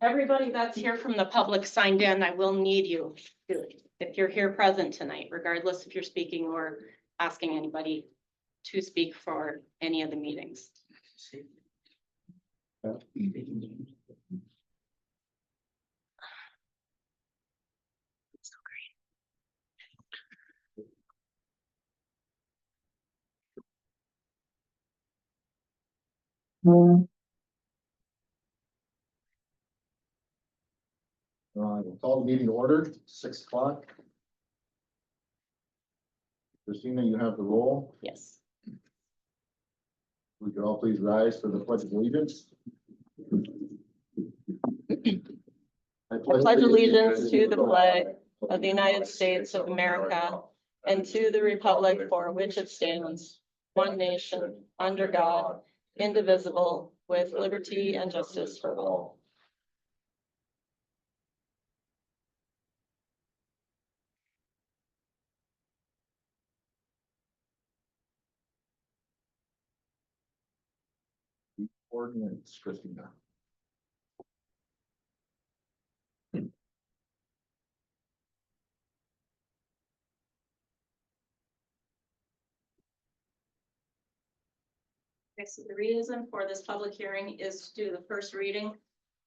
Everybody that's here from the public signed in, I will need you if you're here present tonight, regardless if you're speaking or asking anybody to speak for any of the meetings. We'll call the meeting to order, 6 o'clock. Christina, you have the roll. Yes. Would you all please rise for the pledge of allegiance? I pledge allegiance to the flag of the United States of America and to the republic for which it stands, one nation, under God, indivisible, with liberty and justice for all. Ordinance, Christina. Okay, so the reason for this public hearing is to do the first reading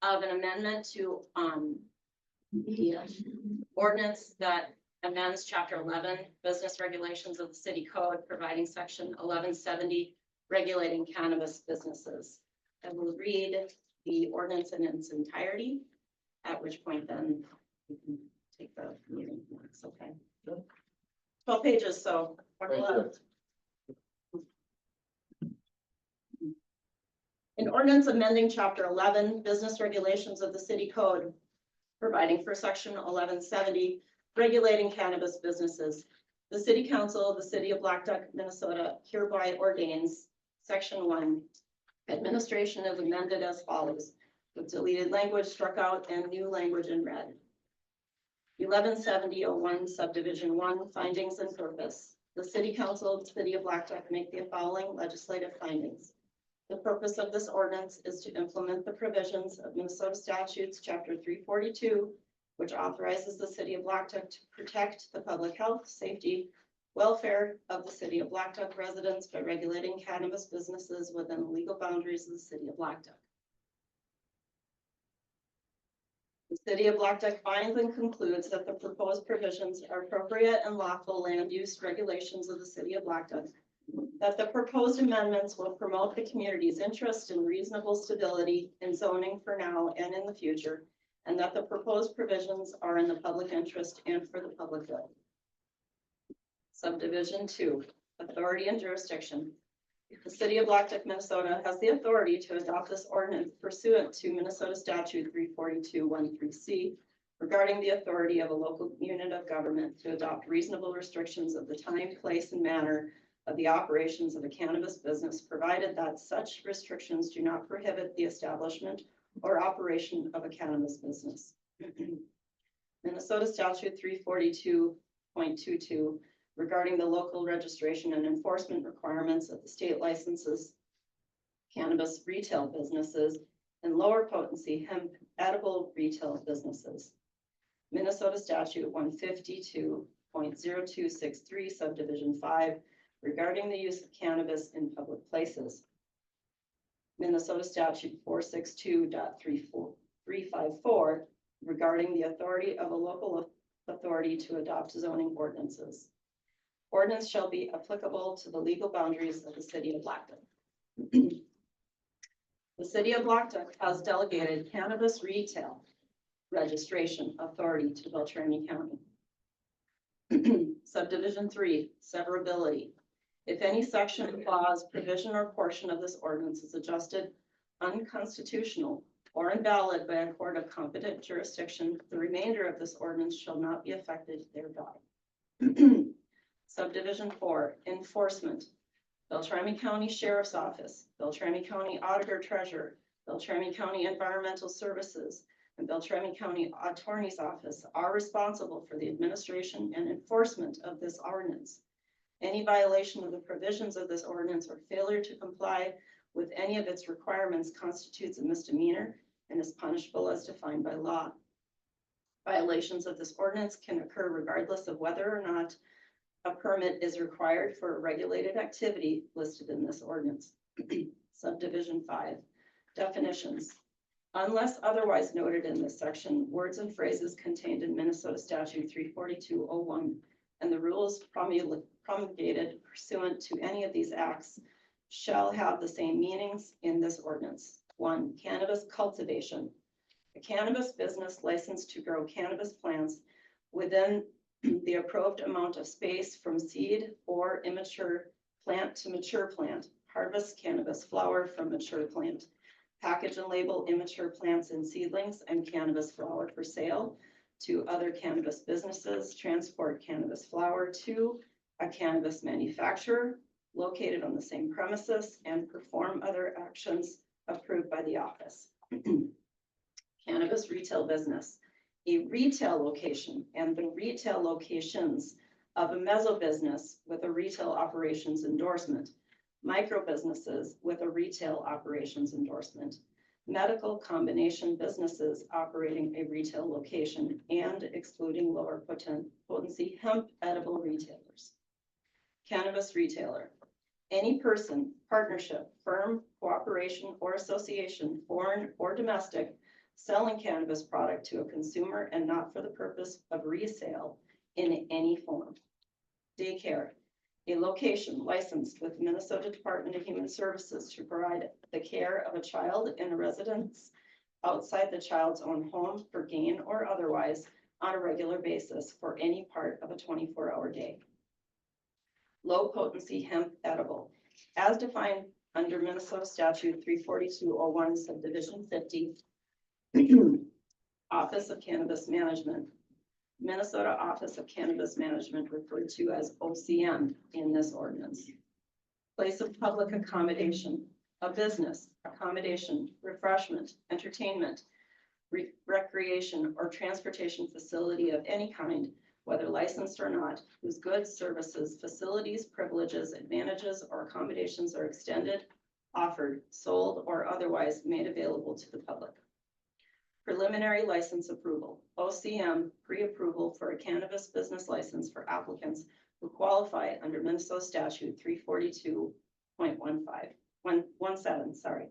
of an amendment to the ordinance that amends chapter 11, business regulations of the city code, providing section 1170, regulating cannabis businesses. I will read the ordinance in its entirety, at which point then we can take the meeting minutes, okay? 12 pages, so. An ordinance amending chapter 11, business regulations of the city code, providing for section 1170, regulating cannabis businesses. The city council of the city of Blackduck, Minnesota hereby ordains section 1. Administration is amended as follows, with deleted language struck out and new language in red. 1170-01 subdivision 1, findings and purpose. The city council of the city of Blackduck make the following legislative findings. The purpose of this ordinance is to implement the provisions of Minnesota statutes chapter 342, which authorizes the city of Blackduck to protect the public health, safety, welfare of the city of Blackduck residents by regulating cannabis businesses within the legal boundaries of the city of Blackduck. The city of Blackduck finds and concludes that the proposed provisions are appropriate and lawful land use regulations of the city of Blackduck, that the proposed amendments will promote the community's interest in reasonable stability in zoning for now and in the future, and that the proposed provisions are in the public interest and for the public good. Subdivision 2, authority and jurisdiction. The city of Blackduck, Minnesota has the authority to adopt this ordinance pursuant to Minnesota statute 342(13)C regarding the authority of a local unit of government to adopt reasonable restrictions of the time, place, and manner of the operations of a cannabis business, provided that such restrictions do not prohibit the establishment or operation of a cannabis business. Minnesota statute 342.22 regarding the local registration and enforcement requirements of the state licenses, cannabis retail businesses, and lower potency hemp edible retail businesses. Minnesota statute 152.0263 subdivision 5 regarding the use of cannabis in public places. Minnesota statute 462.354 regarding the authority of a local authority to adopt zoning ordinances. Ordinance shall be applicable to the legal boundaries of the city of Blackduck. The city of Blackduck has delegated cannabis retail registration authority to Beltrami County. Subdivision 3, severability. If any section, clause, provision, or portion of this ordinance is adjusted unconstitutional or invalid by a court of competent jurisdiction, the remainder of this ordinance shall not be affected thereby. Subdivision 4, enforcement. Beltrami County Sheriff's Office, Beltrami County Auditor Treasurer, Beltrami County Environmental Services, and Beltrami County Attorney's Office are responsible for the administration and enforcement of this ordinance. Any violation of the provisions of this ordinance or failure to comply with any of its requirements constitutes a misdemeanor and is punishable as defined by law. Violations of this ordinance can occur regardless of whether or not a permit is required for a regulated activity listed in this ordinance. Subdivision 5, definitions. Unless otherwise noted in this section, words and phrases contained in Minnesota Statute 34201 and the rules promulgated pursuant to any of these acts shall have the same meanings in this ordinance. 1, cannabis cultivation. A cannabis business licensed to grow cannabis plants within the approved amount of space from seed or immature plant to mature plant. Harvest cannabis flower from mature plant. Package and label immature plants and seedlings and cannabis flower for sale to other cannabis businesses. Transport cannabis flower to a cannabis manufacturer located on the same premises and perform other actions approved by the office. Cannabis retail business. A retail location and the retail locations of a meso business with a retail operations endorsement. Micro businesses with a retail operations endorsement. Medical combination businesses operating a retail location and excluding lower potency hemp edible retailers. Cannabis retailer. Any person, partnership, firm, cooperation, or association, foreign or domestic, selling cannabis product to a consumer and not for the purpose of resale in any form. Daycare. A location licensed with Minnesota Department of Human Services to provide the care of a child in a residence outside the child's own home for gain or otherwise on a regular basis for any part of a 24-hour day. Low potency hemp edible, as defined under Minnesota Statute 34201, subdivision 50, Office of Cannabis Management. Minnesota Office of Cannabis Management, referred to as OCM in this ordinance. Place of public accommodation, a business, accommodation, refreshment, entertainment, recreation, or transportation facility of any kind, whether licensed or not, whose goods, services, facilities, privileges, advantages, or accommodations are extended, offered, sold, or otherwise made available to the public. Preliminary license approval, OCM pre-approval for a cannabis business license for applicants who qualify under Minnesota Statute 342.17.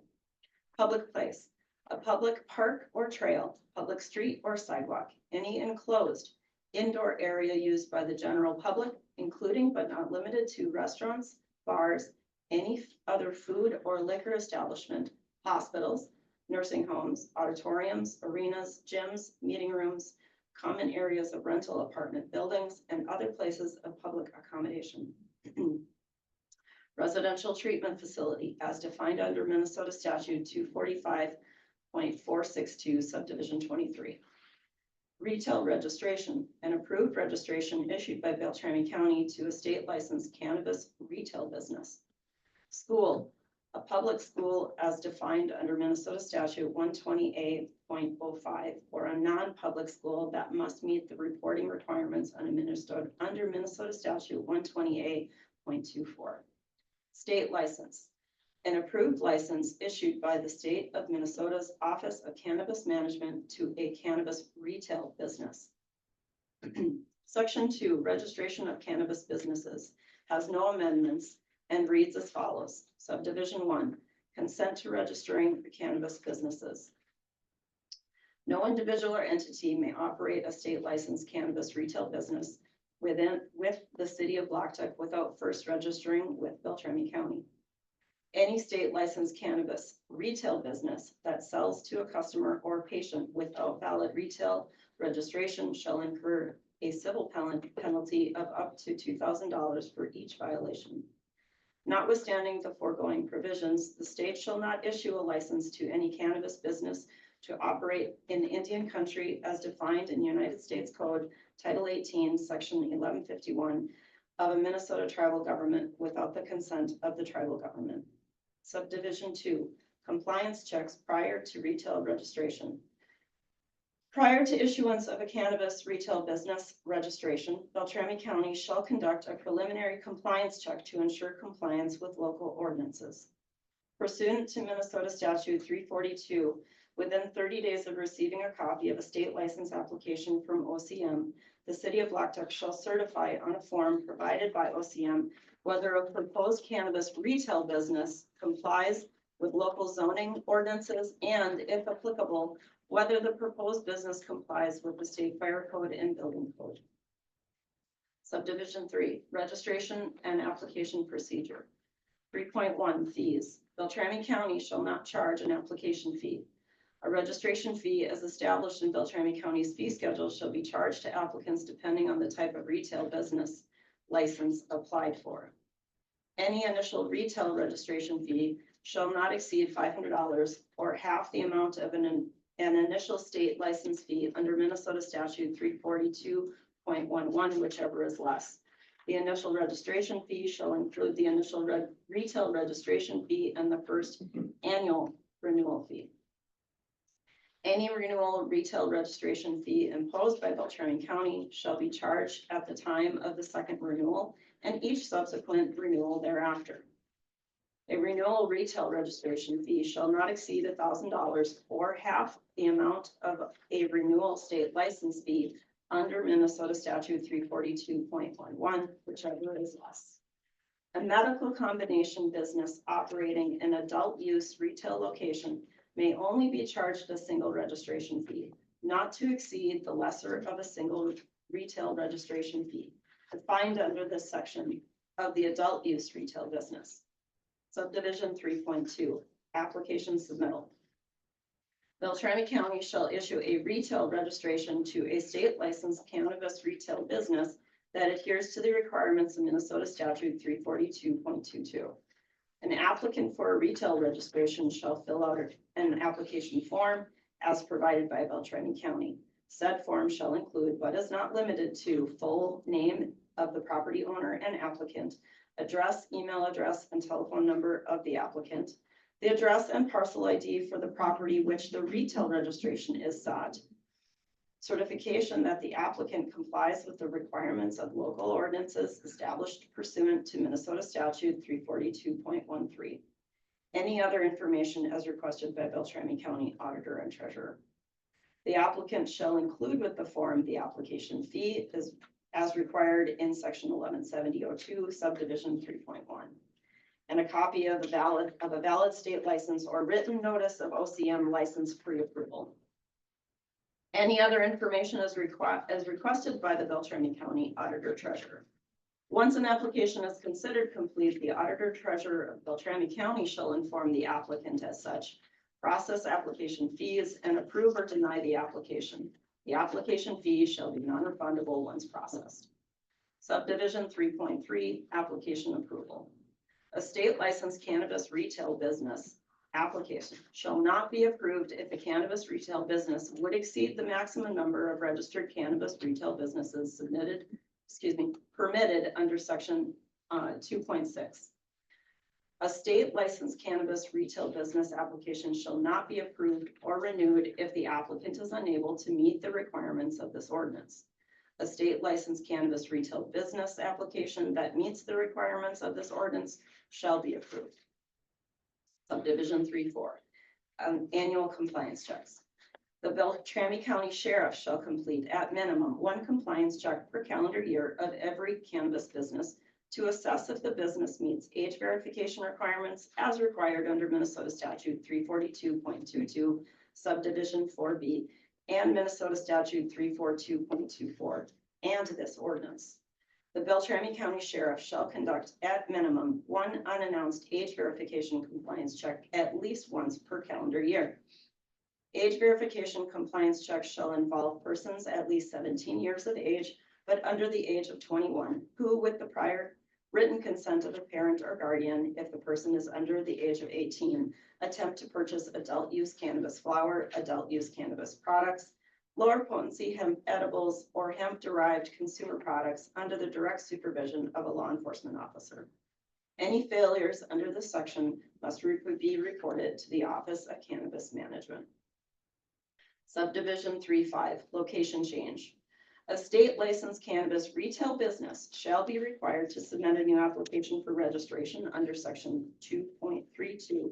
Public place, a public park or trail, public street or sidewalk, any enclosed indoor area used by the general public, including but not limited to restaurants, bars, any other food or liquor establishment, hospitals, nursing homes, auditoriums, arenas, gyms, meeting rooms, common areas of rental apartment buildings, and other places of public accommodation. Residential treatment facility, as defined under Minnesota Statute 245.462, subdivision 23. Retail registration, an approved registration issued by Beltrami County to a state licensed cannabis retail business. School, a public school as defined under Minnesota Statute 120A.05, or a non-public school that must meet the reporting requirements under Minnesota Statute 120A.24. State license, an approved license issued by the state of Minnesota's Office of Cannabis Management to a cannabis retail business. Section 2, registration of cannabis businesses, has no amendments and reads as follows. Subdivision 1, consent to registering for cannabis businesses. No individual or entity may operate a state licensed cannabis retail business with the city of Blackduck without first registering with Beltrami County. Any state licensed cannabis retail business that sells to a customer or patient without valid retail registration shall incur a civil penalty of up to $2,000 for each violation. Notwithstanding the foregoing provisions, the state shall not issue a license to any cannabis business to operate in Indian country as defined in United States Code Title 18, Section 1151 of a Minnesota tribal government without the consent of the tribal government. Subdivision 2, compliance checks prior to retail registration. Prior to issuance of a cannabis retail business registration, Beltrami County shall conduct a preliminary compliance check to ensure compliance with local ordinances. Pursuant to Minnesota Statute Within 30 days of receiving a copy of a state license application from OCM, the city of Blackduck shall certify on a form provided by OCM whether a proposed cannabis retail business complies with local zoning ordinances and, if applicable, whether the proposed business complies with the state fire code and building code. Subdivision 3, registration and application procedure. 3.1, fees. Beltrami County shall not charge an application fee. A registration fee as established in Beltrami County's fee schedule shall be charged to applicants depending on the type of retail business license applied for. Any initial retail registration fee shall not exceed $500 or half the amount of an initial state license fee under Minnesota statute 342.11, whichever is less. The initial registration fee shall include the initial retail registration fee and the first annual renewal fee. Any renewal retail registration fee imposed by Beltrami County shall be charged at the time of the second renewal and each subsequent renewal thereafter. A renewal retail registration fee shall not exceed $1,000 or half the amount of a renewal state license fee under Minnesota statute 342.11, whichever is less. A medical combination business operating an adult use retail location may only be charged a single registration fee, not to exceed the lesser of a single retail registration fee, defined under this section of the adult use retail business. Subdivision 3.2, application submittal. Beltrami County shall issue a retail registration to a state licensed cannabis retail business that adheres to the requirements of Minnesota statute 342.22. An applicant for a retail registration shall fill out an application form as provided by Beltrami County. Said form shall include, but is not limited to, full name of the property owner and applicant, address, email address, and telephone number of the applicant, the address and parcel ID for the property which the retail registration is sought, certification that the applicant complies with the requirements of local ordinances established pursuant to Minnesota statute 342.13. Any other information as requested by Beltrami County Auditor and Treasurer. The applicant shall include with the form the application fee as required in section 1170.02 subdivision 3.1. And a copy of a valid state license or written notice of OCM license pre-approval. Any other information as requested by the Beltrami County Auditor Treasurer. Once an application is considered complete, the Auditor Treasurer of Beltrami County shall inform the applicant as such, process application fees, and approve or deny the application. The application fee shall be non-refundable once processed. Subdivision 3.3, application approval. A state licensed cannabis retail business application shall not be approved if the cannabis retail business would exceed the maximum number of registered cannabis retail businesses permitted under section 2.6. A state licensed cannabis retail business application shall not be approved or renewed if the applicant is unable to meet the requirements of this ordinance. A state licensed cannabis retail business application that meets the requirements of this ordinance shall be approved. Subdivision 3.4, annual compliance checks. The Beltrami County Sheriff shall complete at minimum one compliance check per calendar year of every cannabis business to assess if the business meets age verification requirements as required under Minnesota statute 342.22 subdivision 4B and Minnesota statute 342.24 and this ordinance. The Beltrami County Sheriff shall conduct at minimum one unannounced age verification compliance check at least once per calendar year. Age verification compliance checks shall involve persons at least 17 years of age, but under the age of 21, who with the prior written consent of a parent or guardian, if the person is under the age of 18, attempt to purchase adult use cannabis flower, adult use cannabis products, lower potency hemp edibles, or hemp derived consumer products under the direct supervision of a law enforcement officer. Any failures under this section must be reported to the Office of Cannabis Management. Subdivision 3.5, location change. A state licensed cannabis retail business shall be required to submit a new application for registration under section 2.32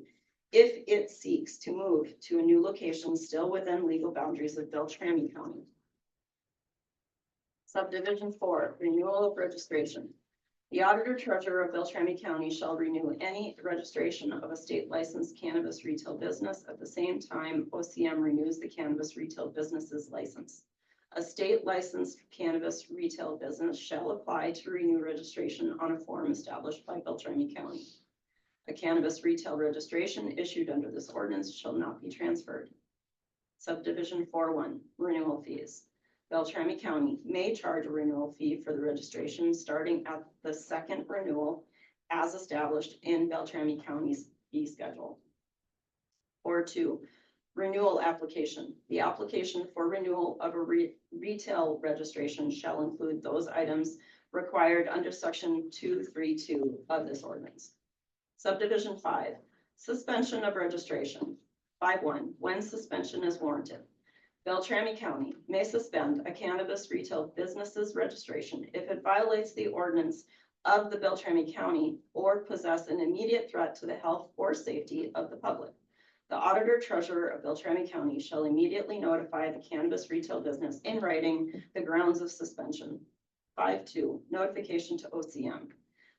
if it seeks to move to a new location still within legal boundaries of Beltrami County. Subdivision 4, renewal of registration. The auditor treasurer of Beltrami County shall renew any registration of a state licensed cannabis retail business at the same time OCM renews the cannabis retail business's license. A state licensed cannabis retail business shall apply to renew registration on a form established by Beltrami County. A cannabis retail registration issued under this ordinance shall not be transferred. Subdivision 4.1, renewal fees. Beltrami County may charge a renewal fee for the registration starting at the second renewal as established in Beltrami County's fee schedule. Or 2, renewal application. The application for renewal of a retail registration shall include those items required under section 232 of this ordinance. Subdivision 5, suspension of registration. 5.1, when suspension is warranted. Beltrami County may suspend a cannabis retail business's registration if it violates the ordinance of the Beltrami County or possess an immediate threat to the health or safety of the public. The auditor treasurer of Beltrami County shall immediately notify the cannabis retail business in writing the grounds of suspension. 5.2, notification to OCM.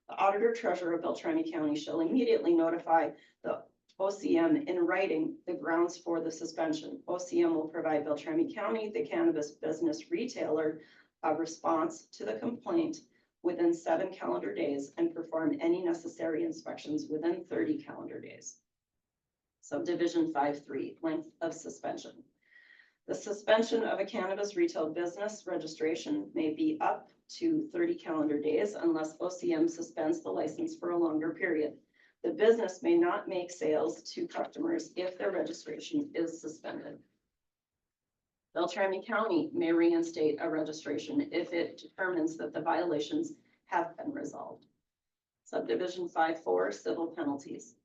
The auditor treasurer of Beltrami County shall immediately notify the OCM in writing the grounds for the suspension. OCM will provide Beltrami County, the cannabis business retailer, a response to the complaint within 7 calendar days and perform any necessary inspections within 30 calendar days. Subdivision 5.3, length of suspension. The suspension of a cannabis retail business registration may be up to 30 calendar days unless OCM suspends the license for a longer period. The business may not make sales to customers if their registration is suspended. Beltrami County may reinstate a registration if it determines that the violations have been resolved. Subdivision 5.4, civil penalties.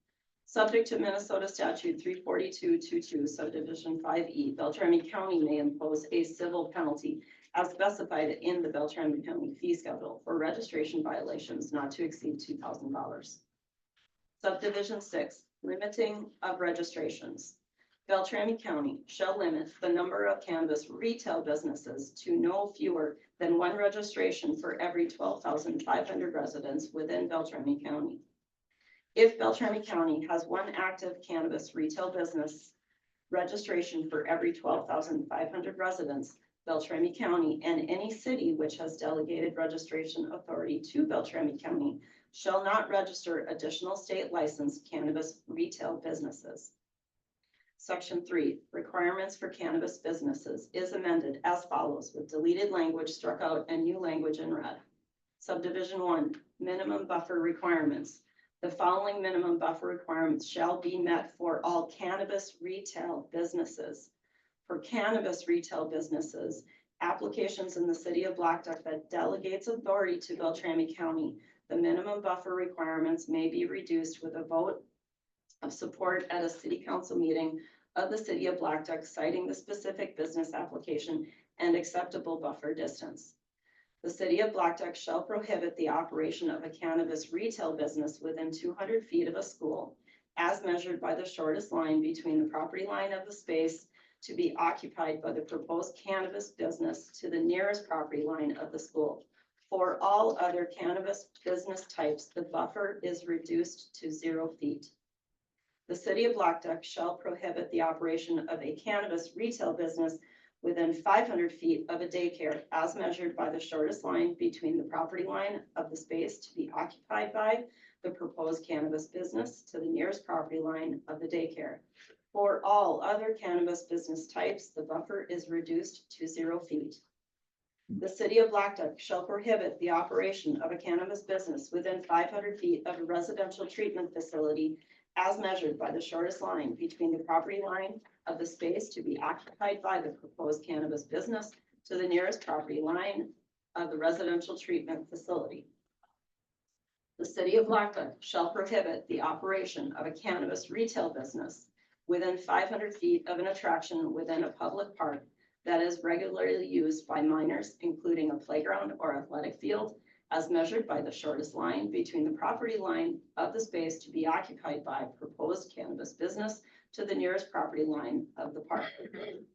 Subject to Minnesota Statute 342.22, Subdivision 5E, Beltrami County may impose a civil penalty as specified in the Beltrami County fee schedule for registration violations not to exceed $2,000. Subdivision 6, limiting of registrations. Beltrami County shall limit the number of cannabis retail businesses to no fewer than 1 registration for every 12,500 residents within Beltrami County. If Beltrami County has 1 active cannabis retail business registration for every 12,500 residents, Beltrami County and any city which has delegated registration authority to Beltrami County shall not register additional state licensed cannabis retail businesses. Section 3, requirements for cannabis businesses is amended as follows with deleted language struck out and new language in red. Subdivision 1, minimum buffer requirements. The following minimum buffer requirements shall be met for all cannabis retail businesses. For cannabis retail businesses, applications in the city of Blackduck that delegates authority to Beltrami County, the minimum buffer requirements may be reduced with a vote of support at a city council meeting of the city of Blackduck, citing the specific business application and acceptable buffer distance. The city of Blackduck shall prohibit the operation of a cannabis retail business within 200 feet of a school, as measured by the shortest line between the property line of the space to be occupied by the proposed cannabis business to the nearest property line of the school. For all other cannabis business types, the buffer is reduced to 0 feet. The city of Blackduck shall prohibit the operation of a cannabis retail business within 500 feet of a daycare as measured by the shortest line between the property line of the space to be occupied by the proposed cannabis business to the nearest property line of the daycare. For all other cannabis business types, the buffer is reduced to 0 feet. The city of Blackduck shall prohibit the operation of a cannabis business within 500 feet of a residential treatment facility as measured by the shortest line between the property line of the space to be occupied by the proposed cannabis business to the nearest property line of the residential treatment facility. The city of Blackduck shall prohibit the operation of a cannabis retail business within 500 feet of an attraction within a public park that is regularly used by minors, including a playground or athletic field, as measured by the shortest line between the property line of the space to be occupied by proposed cannabis business to the nearest property line of the park.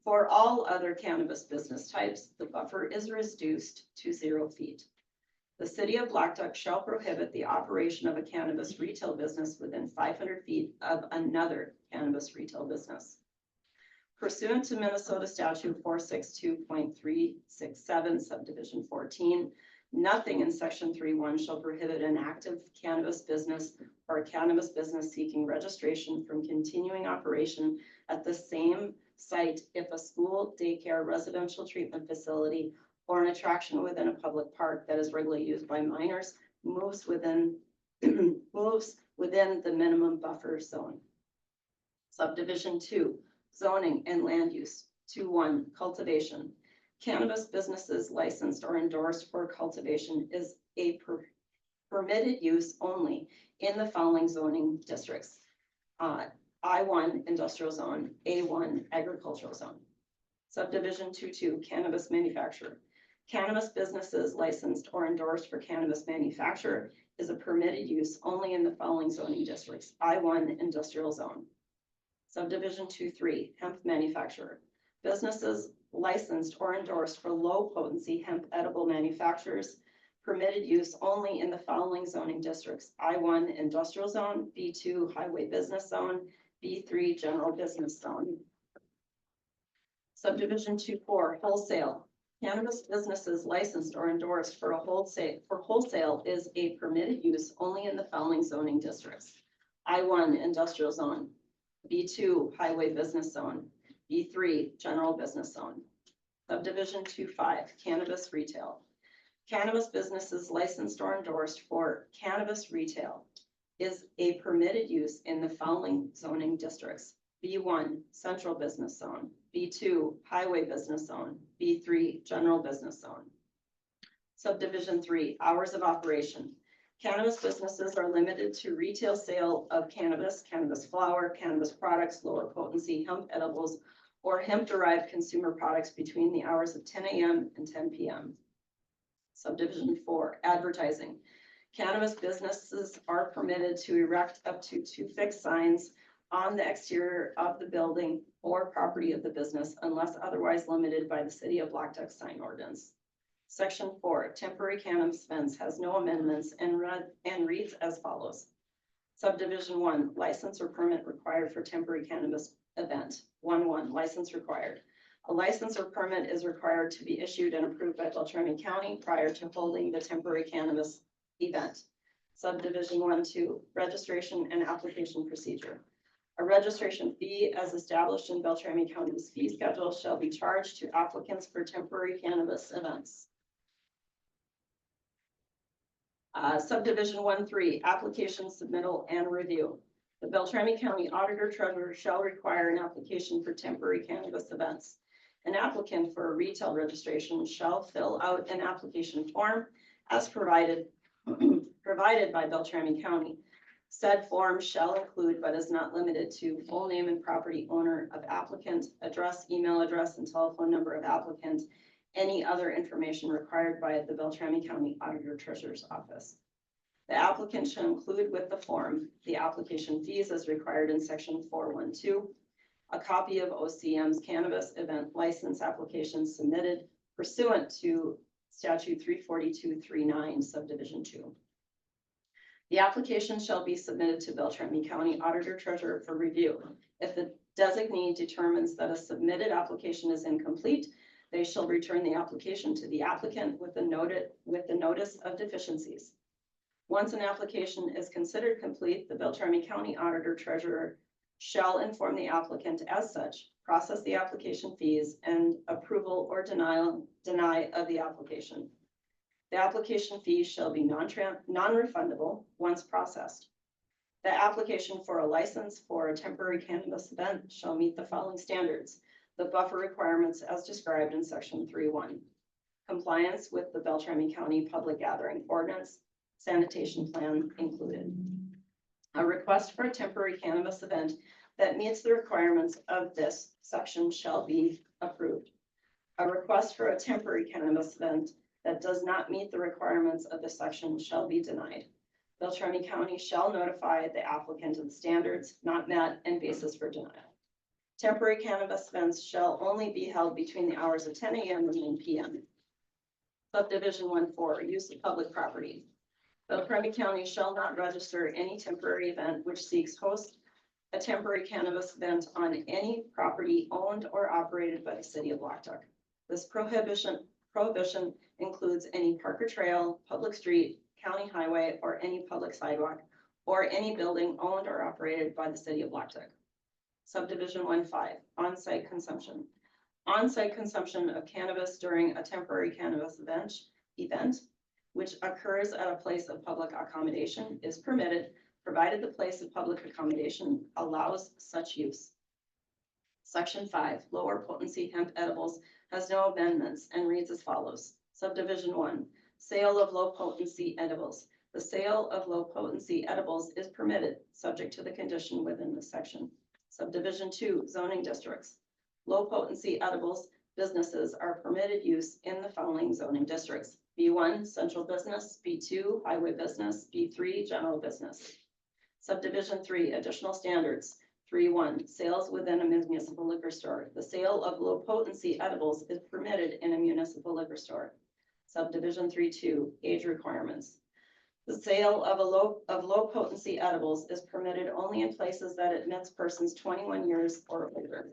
For all other cannabis business types, the buffer is reduced to 0 feet. The city of Blackduck shall prohibit the operation of a cannabis retail business within 500 feet of another cannabis retail business. Pursuant to Minnesota statute 462.367 subdivision 14, nothing in section 3.1 shall prohibit an active cannabis business or a cannabis business seeking registration from continuing operation at the same site if a school, daycare, residential treatment facility, or an attraction within a public park that is regularly used by minors moves within the minimum buffer zone. Subdivision 2, zoning and land use. 2.1, cultivation. Cannabis businesses licensed or endorsed for cultivation is a permitted use only in the following zoning districts. I-1 industrial zone, A1 agricultural zone. Subdivision 2.2, cannabis manufacturer. Cannabis businesses licensed or endorsed for cannabis manufacture is a permitted use only in the following zoning districts. I-1 industrial zone. Subdivision 2.3, hemp manufacturer. Businesses licensed or endorsed for low potency hemp edible manufacturers, permitted use only in the following zoning districts. I-1 industrial zone, B2 highway business zone, B3 general business zone. Subdivision 2.4, wholesale. Cannabis businesses licensed or endorsed for wholesale is a permitted use only in the following zoning districts. I-1 industrial zone, B2 highway business zone, B3 general business zone. Subdivision 2.5, cannabis retail. Cannabis businesses licensed or endorsed for cannabis retail is a permitted use in the following zoning districts. B1 central business zone, B2 highway business zone, B3 general business zone. Subdivision 3, hours of operation. Cannabis businesses are limited to retail sale of cannabis, cannabis flower, cannabis products, lower potency hemp edibles, or hemp-derived consumer products between the hours of 10 a.m. and 10 p.m. Subdivision 4, advertising. Cannabis businesses are permitted to erect up to 2 fixed signs on the exterior of the building or property of the business unless otherwise limited by the city of Blackduck sign ordinance. Section 4, temporary cannabis fence has no amendments and reads as follows. Subdivision 1, license or permit required for temporary cannabis event. 1.1, license required. A license or permit is required to be issued and approved by Beltrami County prior to holding the temporary cannabis event. Subdivision 1.2, registration and application procedure. A registration fee as established in Beltrami County's fee schedule shall be charged to applicants for temporary cannabis events. Subdivision 1.3, application submittal and review. The Beltrami County Auditor Treasurer shall require an application for temporary cannabis events. An applicant for a retail registration shall fill out an application form as provided by Beltrami County. Said form shall include, but is not limited to, full name and property owner of applicant, address, email address, and telephone number of applicant, any other information required by the Beltrami County Auditor Treasurer's Office. The applicant shall include with the form the application fees as required in section 4.1.2, a copy of OCM's cannabis event license application submitted pursuant to statute 342.39 subdivision 2. The application shall be submitted to Beltrami County Auditor Treasurer for review. If the designee determines that a submitted application is incomplete, they shall return the application to the applicant with the notice of deficiencies. Once an application is considered complete, the Beltrami County Auditor Treasurer shall inform the applicant as such, process the application fees, and approval or deny of the application. The application fees shall be non-refundable once processed. The application for a license for a temporary cannabis event shall meet the following standards: the buffer requirements as described in section 3.1, compliance with the Beltrami County Public Gathering Ordinance, sanitation plan included. A request for a temporary cannabis event that meets the requirements of this section shall be approved. A request for a temporary cannabis event that does not meet the requirements of this section shall be denied. Beltrami County shall notify the applicant of the standards not met and basis for denial. Temporary cannabis events shall only be held between the hours of 10 a.m. and 9 p.m. Subdivision 1-4, use of public property. Beltrami County shall not register any temporary event which seeks host a temporary cannabis event on any property owned or operated by the city of Blackduck. This prohibition includes any park or trail, public street, county highway, or any public sidewalk, or any building owned or operated by the city of Blackduck. Subdivision 1-5, on-site consumption. On-site consumption of cannabis during a temporary cannabis event which occurs at a place of public accommodation is permitted, provided the place of public accommodation allows such use. Section 5, lower potency hemp edibles has no amendments and reads as follows. Subdivision 1, sale of low potency edibles. The sale of low potency edibles is permitted, subject to the condition within this section. Subdivision 2, zoning districts. Low potency edibles businesses are permitted use in the following zoning districts. B1, central business, B2, highway business, B3, general business. Subdivision 3, additional standards. 3.1, sales within a municipal liquor store. The sale of low potency edibles is permitted in a municipal liquor store. Subdivision 3.2, age requirements. The sale of low potency edibles is permitted only in places that admits persons 21 years or older.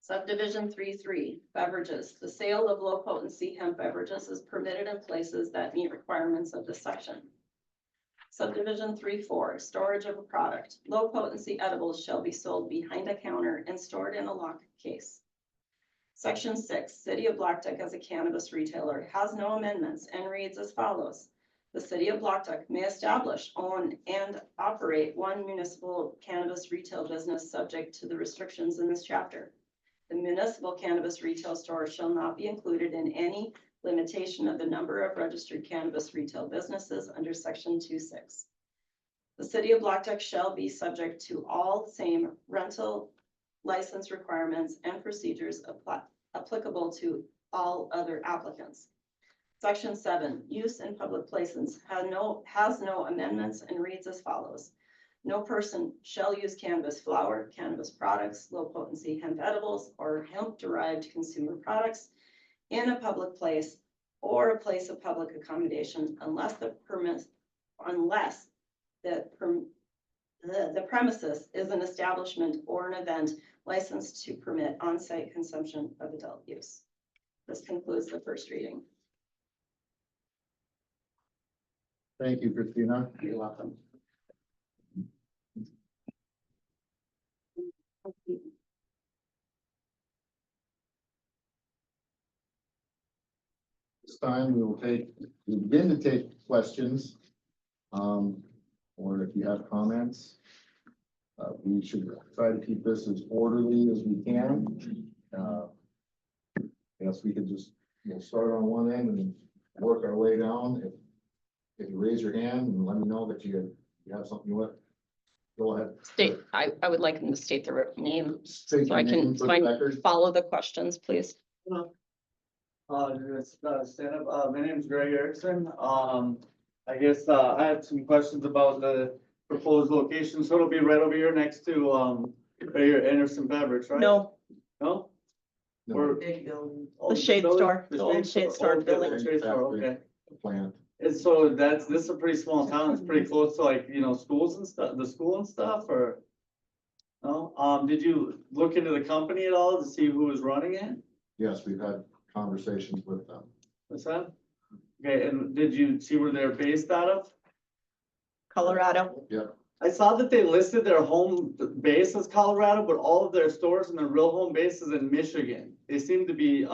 Subdivision 3.3, beverages. The sale of low potency hemp beverages is permitted in places that meet requirements of this section. Subdivision 3.4, storage of a product. Low potency edibles shall be sold behind a counter and stored in a locked case. Section 6, City of Blackduck as a cannabis retailer has no amendments and reads as follows. The City of Blackduck may establish, own, and operate one municipal cannabis retail business subject to the restrictions in this chapter. The municipal cannabis retail store shall not be included in any limitation of the number of registered cannabis retail businesses under section 2.6. The City of Blackduck shall be subject to all same rental license requirements and procedures applicable to all other applicants. Section 7, use in public places has no amendments and reads as follows. No person shall use cannabis flower, cannabis products, low potency hemp edibles, or hemp derived consumer products in a public place or a place of public accommodation unless the premises is an establishment or an event licensed to permit on-site consumption of adult use. This concludes the first reading. Thank you, Christina. You're welcome. This time we will begin to take questions. Or if you have comments. We should try to keep this as orderly as we can. Yes, we could we'll start on one end and work our way down. If you raise your hand and let me know that you have something you want, go ahead. State, I would like them to state their name State so I your name can for the record. follow the questions, please. Stand up. My name is Greg Erickson. I guess I had some questions about the proposed location. So it'll be right over here next to right here, Anderson Beverage, right? No, No? No, Or Big building. the shade building? store, the old shade store okay, building. the shade store, okay. the plant. And so this is a pretty small town. It's pretty close to like, schools and stuff, the school and stuff, or? No? Did you look into the company at all to see who was running it? Yes, we've had conversations with them. What's that? Okay, and did you see where they're based out of? Colorado. Yep. I saw that they listed their home base as Colorado, but all of their stores and their real home base is in Michigan. They seem to be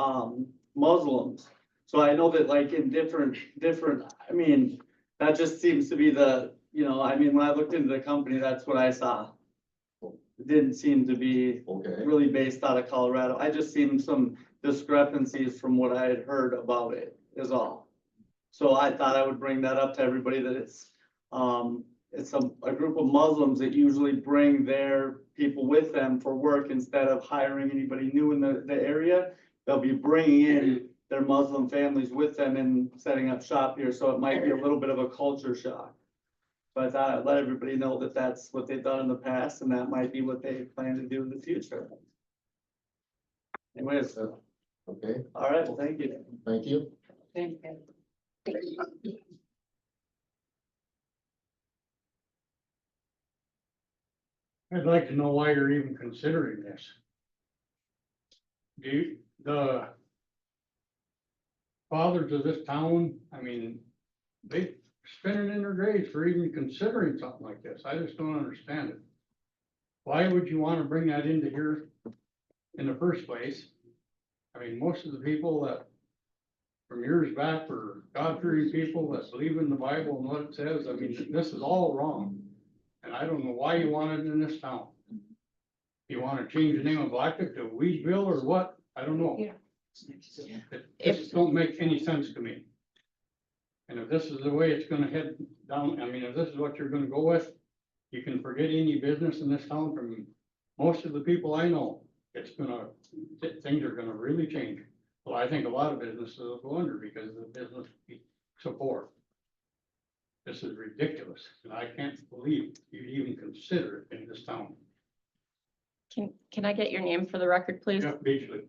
Muslims. So I know that like in different, I mean, that just seems to be the, when I looked into the company, that's what I saw. It didn't seem to be Okay. really based out of Colorado. I just seen some discrepancies from what I had heard about it is all. So I thought I would bring that up to everybody that it's a group of Muslims that usually bring their people with them for work instead of hiring anybody new in the area. They'll be bringing in their Muslim families with them and setting up shop here, so it might be a little bit of a culture shock. But I thought I'd let everybody know that that's what they've done in the past, and that might be what they plan to do in the future. Anyways, Okay, all right, well, thank you. thank you. Thank you. I'd like to know why you're even considering this. The fathers of this town, I mean, they spinning in their graves for even considering something like this. I just don't understand it. Why would you wanna bring that into here in the first place? I mean, most of the people that from years back were God-fearing people that believe in the Bible and what it says. I mean, this is all wrong. And I don't know why you want it in this town. You wanna change the name of Blackduck to Weedville or what? I don't know. Yeah. It just don't make any sense to me. And if this is the way it's gonna head down, I mean, if this is what you're gonna go with, you can forget any business in this town from most of the people I know. It's gonna, things are gonna really change. Well, I think a lot of businesses will go under because the business be so poor. This is ridiculous, and I can't believe you'd even consider it in this town. Can I get your name for the record, please? Jeff Beachley.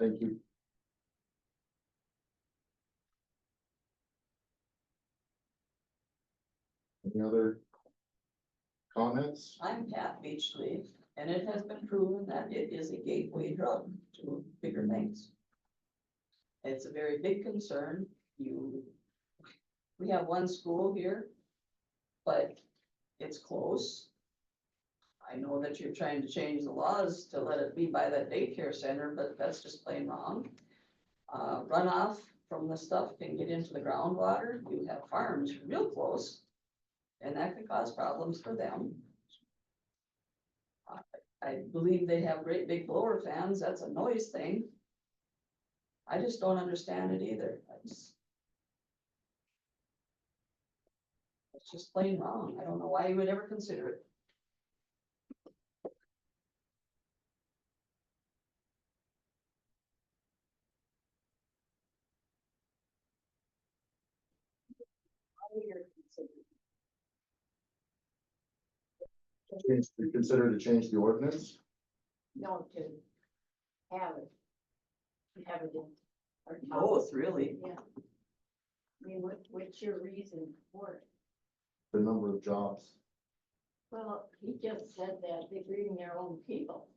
Thank you. Any other comments? I'm Pat Beachley, and it has been proven that it is a gateway drug to bigger things. It's a very big concern. We have one school here, but it's close. I know that you're trying to change the laws to let it be by that daycare center, but that's just plain wrong. Runoff from the stuff can get into the groundwater. You have farms real close, and that could cause problems for them. I believe they have great big blower fans. That's a noise thing. I just don't understand it either. It's just plain wrong. I don't know why you would ever consider it. Consider to change the ordinance? No, to have it. To have it in. our town. Both, really. Yeah. I mean, what's your reason for it? The number of jobs. Well, he just said that they bring their own people.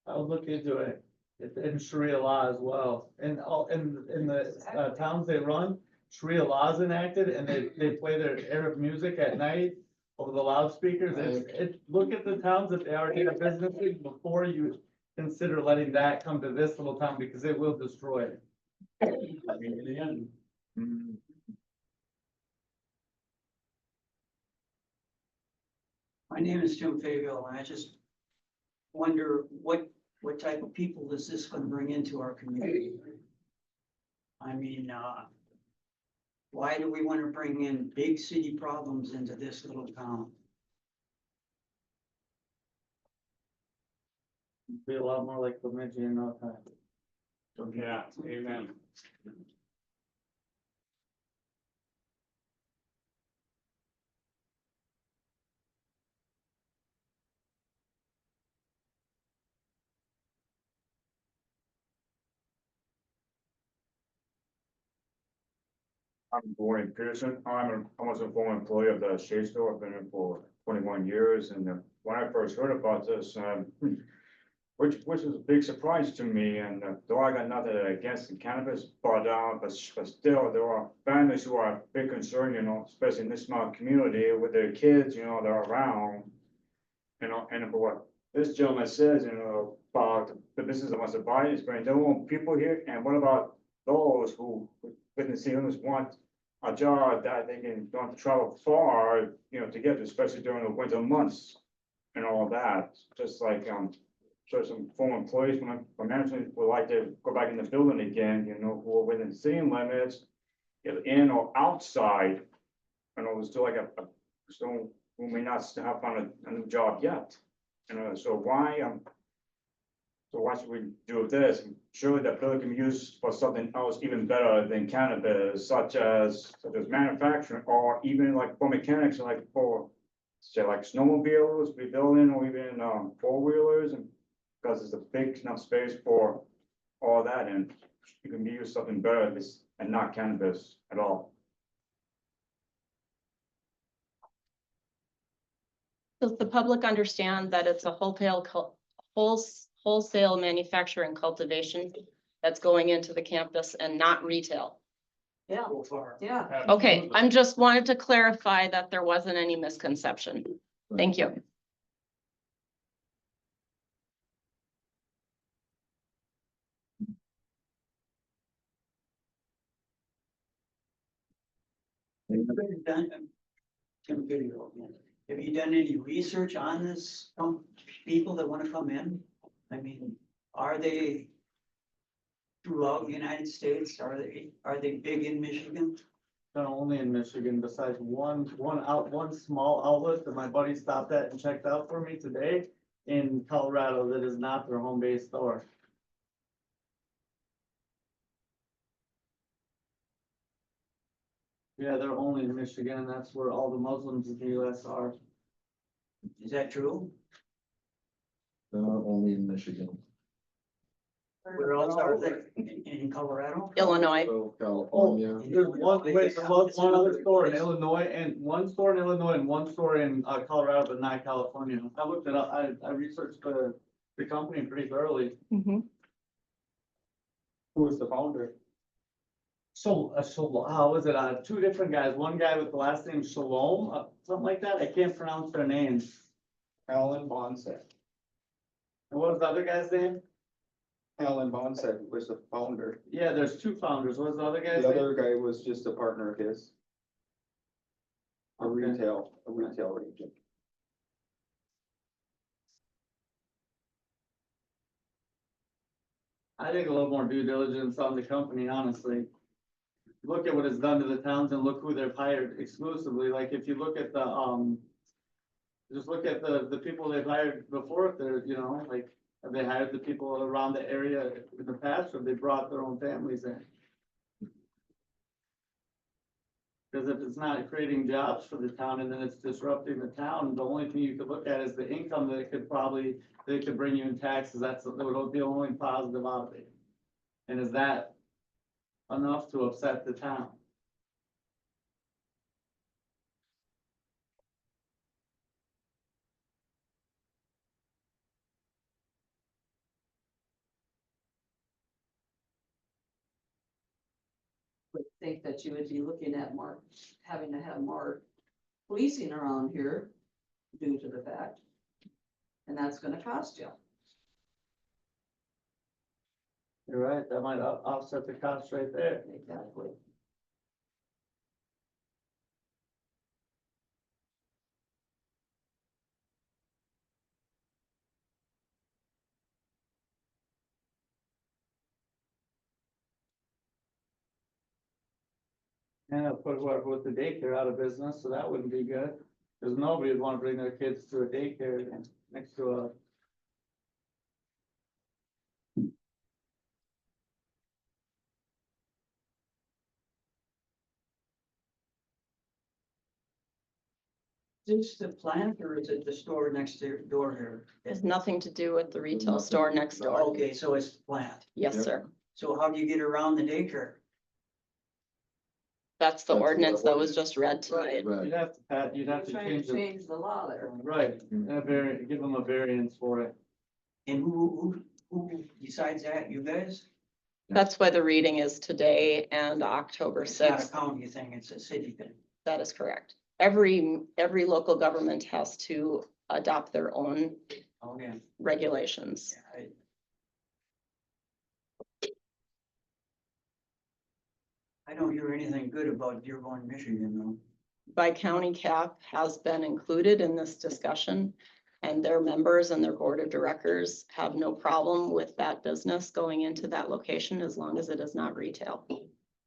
I'll look into it. It's in Sharia law as well. And all, in the towns they run, Sharia law is enacted and they play their Arab music at night over the loudspeakers. Look at the towns that they already have businesses before you consider letting that come to this little town because it will destroy it. I mean, in the end, My name is Jim Fayville, and I just wonder what type of people is this gonna bring into our community? I mean, why do we wanna bring in big city problems into this little town? Be a lot more like Bemidji in no time. yeah, amen. I'm Gordon Peterson. I'm almost a former employee of the Shadesville. I've been here for 21 years. And when I first heard about this, which was a big surprise to me. And though I got nothing against the cannabis, but still there are families who are a big concern, you know, especially in this small community with their kids, you know, they're around. You know, and for what this gentleman says, you know, about the business that wants to buy it, bring their own people here. And what about those who business owners want a job that they can don't have to travel far, you know, to get to, especially during the winter months and all that. Just like, so some former employees from management would like to go back in the building again, you know, who are within the city limits, either in or outside. And it was still like a stone who may not have found a new job yet. So why should we do this? Surely that bill can be used for something else even better than cannabis, such as manufacturing, or even like for mechanics, like for, say, like snowmobiles, rebuilding, or even, four-wheelers, and because it's a big enough space for all that, and you can be used something better and not cannabis at all. Does the public understand that it's a wholesale manufacturing cultivation that's going into the campus and not retail? Yeah, So far. yeah. Okay, I'm just wanted to clarify that there wasn't any misconception. Thank you. Have you done, Tim Video, have you done any research on this, people that wanna come in? I mean, are they throughout the United States? Are they big in Michigan? They're only in Michigan, besides one small outlet that my buddy stopped at and checked out for me today in Colorado that is not their home base store. Yeah, they're only in Michigan, and that's where all the Muslims in the US are. Is that true? Only in Michigan. Where else are they? In Colorado? Illinois. So Oh, California. there's one other store in Illinois and one store in Illinois and one store in Colorado, but not California. I looked it up, I researched the company pretty thoroughly. Mhm. Who was the founder? So how was it, two different guys, one guy with the last name Shalom, something like that, I can't pronounce their names. Alan Bonset. And what was the other guy's name? Alan Bonset was the founder. Yeah, there's two founders, what was the other guy's The name? other guy was just a partner of his. A Okay. retail agent. I think a little more due diligence on the company, honestly. Look at what it's done to the towns and look who they've hired exclusively, like if you look at the, just look at the people they've hired before, if they're, you know, like, have they hired the people around the area in the past, or have they brought their own families in? Because if it's not creating jobs for the town and then it's disrupting the town, the only thing you could look at is the income that it could bring you in taxes, that would be the only positive out of it. And is that enough to upset the town? Would think that you would be looking at more, having to have more policing around here due to the fact. And that's gonna cost you. You're right, that might offset the cost right there. Exactly. And it'll put whoever with the daycare out of business, so that wouldn't be good. Cause nobody would wanna bring their kids to a daycare next to a. Is this the plant or is it the store next door here? Has nothing to do with the retail store next door. Okay, so it's the plant. Yes, Yep. sir. So how do you get around the daycare? That's the That's the ordinance that was ordinance. just read tonight. Right. You'd have to Trying change to the, change the law there. right, give them a variance for it. And who decides that? You guys? That's why the reading is today and October It's not a sixth. county thing, it's a city thing. That is correct. Every local government has to adopt their own Okay. regulations. Yeah, I don't hear anything good about Dearborn, Michigan, though. Bi-county cap has been included in this discussion, and their members and their board of directors have no problem with that business going into that location as long as it is not retail.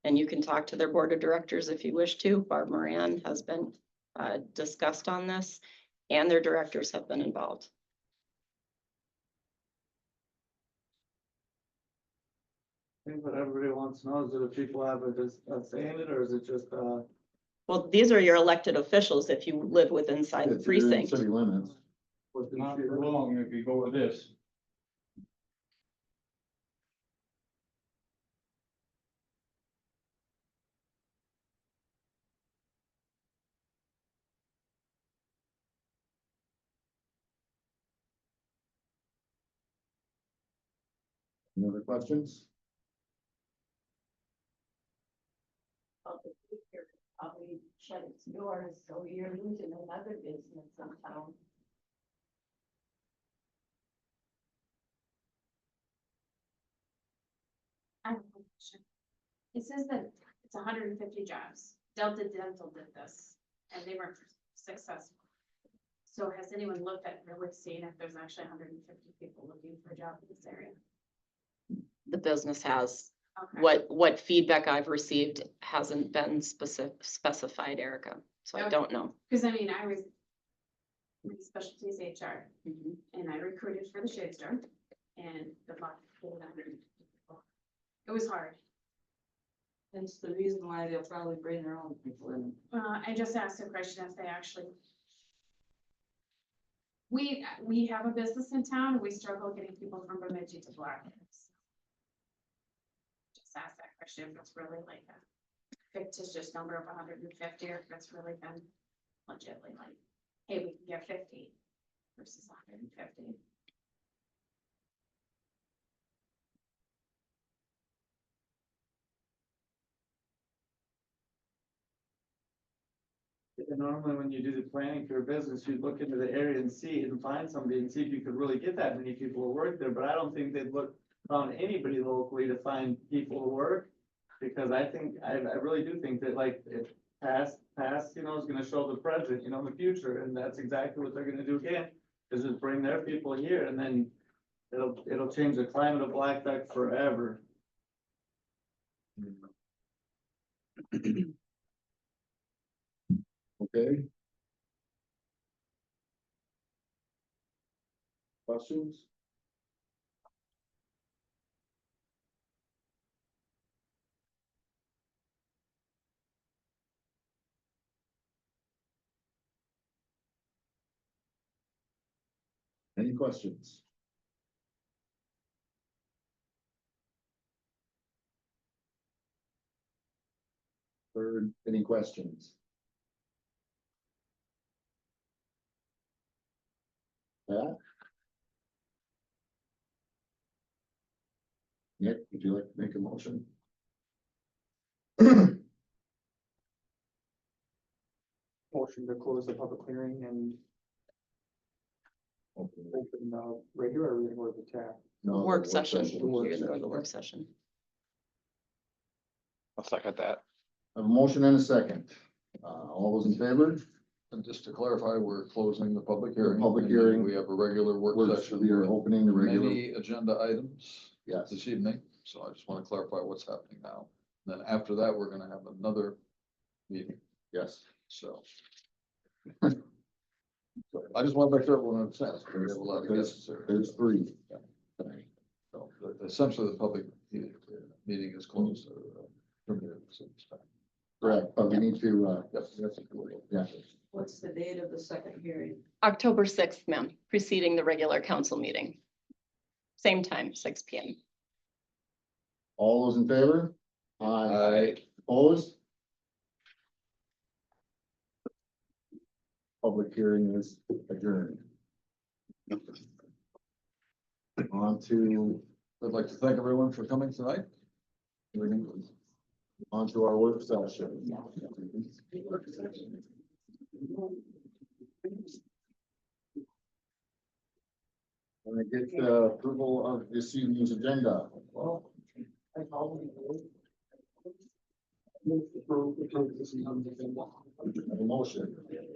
And you can talk to their board of directors if you wish to. Barb Moran has been discussed on this, and their directors have been involved. I think what everybody wants to know is, do the people have a say in it, or is it just, Well, these are your elected officials if you live within inside the If you're in precinct. City limits. what the? Not for long if you go with this. Any other questions? Probably shut its doors, so you're losing another business in town. I have a question. It says that it's 150 jobs. Delta Dental did this and they weren't successful. So has anyone looked at really seeing if there's actually 150 people looking for a job in this area? The business has. Okay. What feedback I've received hasn't been specified, Erica, so I Okay. don't know. Because I mean, my specialty is HR Mhm. and I recruited for the Shade Store and the lot. It was hard. That's the reason why they'll probably bring their own people in. I just asked a question if they actually. We have a business in town, and we struggle getting people from Bemidji to Blackduck. Just ask that question if it's really like a fictitious number of 150, or if it's really been legitly like, hey, we can get 50 versus 150. And normally when you do the planning for your business, you'd look into the area and see and find somebody and see if you could really get that many people to work there, but I don't think they'd look on anybody locally to find people to work. Because I really do think that, like, if past, you know, is gonna show the present, you know, in the future, and that's exactly what they're gonna do again. Is just bring their people here, and then it'll change the climate of Blackduck forever. Okay. Questions? Any questions? Third, any questions? Yeah? Nick, would you like to make a motion? Motion to close the public hearing and Okay. open, regular, or we're gonna go to the tab? No, Work session, Work you're gonna go to session. work session. I'll second that. I have a motion and a second. All those in favor? And just to clarify, we're closing the public hearing. Public and then hearing. We have a regular work We're session. we are opening the regular. Many agenda items Yes. this evening, so I just want to clarify what's happening now. Then after that, we're gonna have another meeting, Yes. so. I just want to make sure everyone understands, because we have a lot of guests there. There's three. So, essentially, the public meeting is closed. Permitted, so it's fine. Correct, but we need to, Yes, that's cool. yeah. What's the date of the second hearing? October 6th, ma'am, preceding the regular council meeting. Same time, 6 PM. All those in favor? Opposed? Public hearing is adjourned. On to, I'd like to thank everyone for coming tonight. on to our work session. When I get the approval of this evening's agenda. Well, a motion.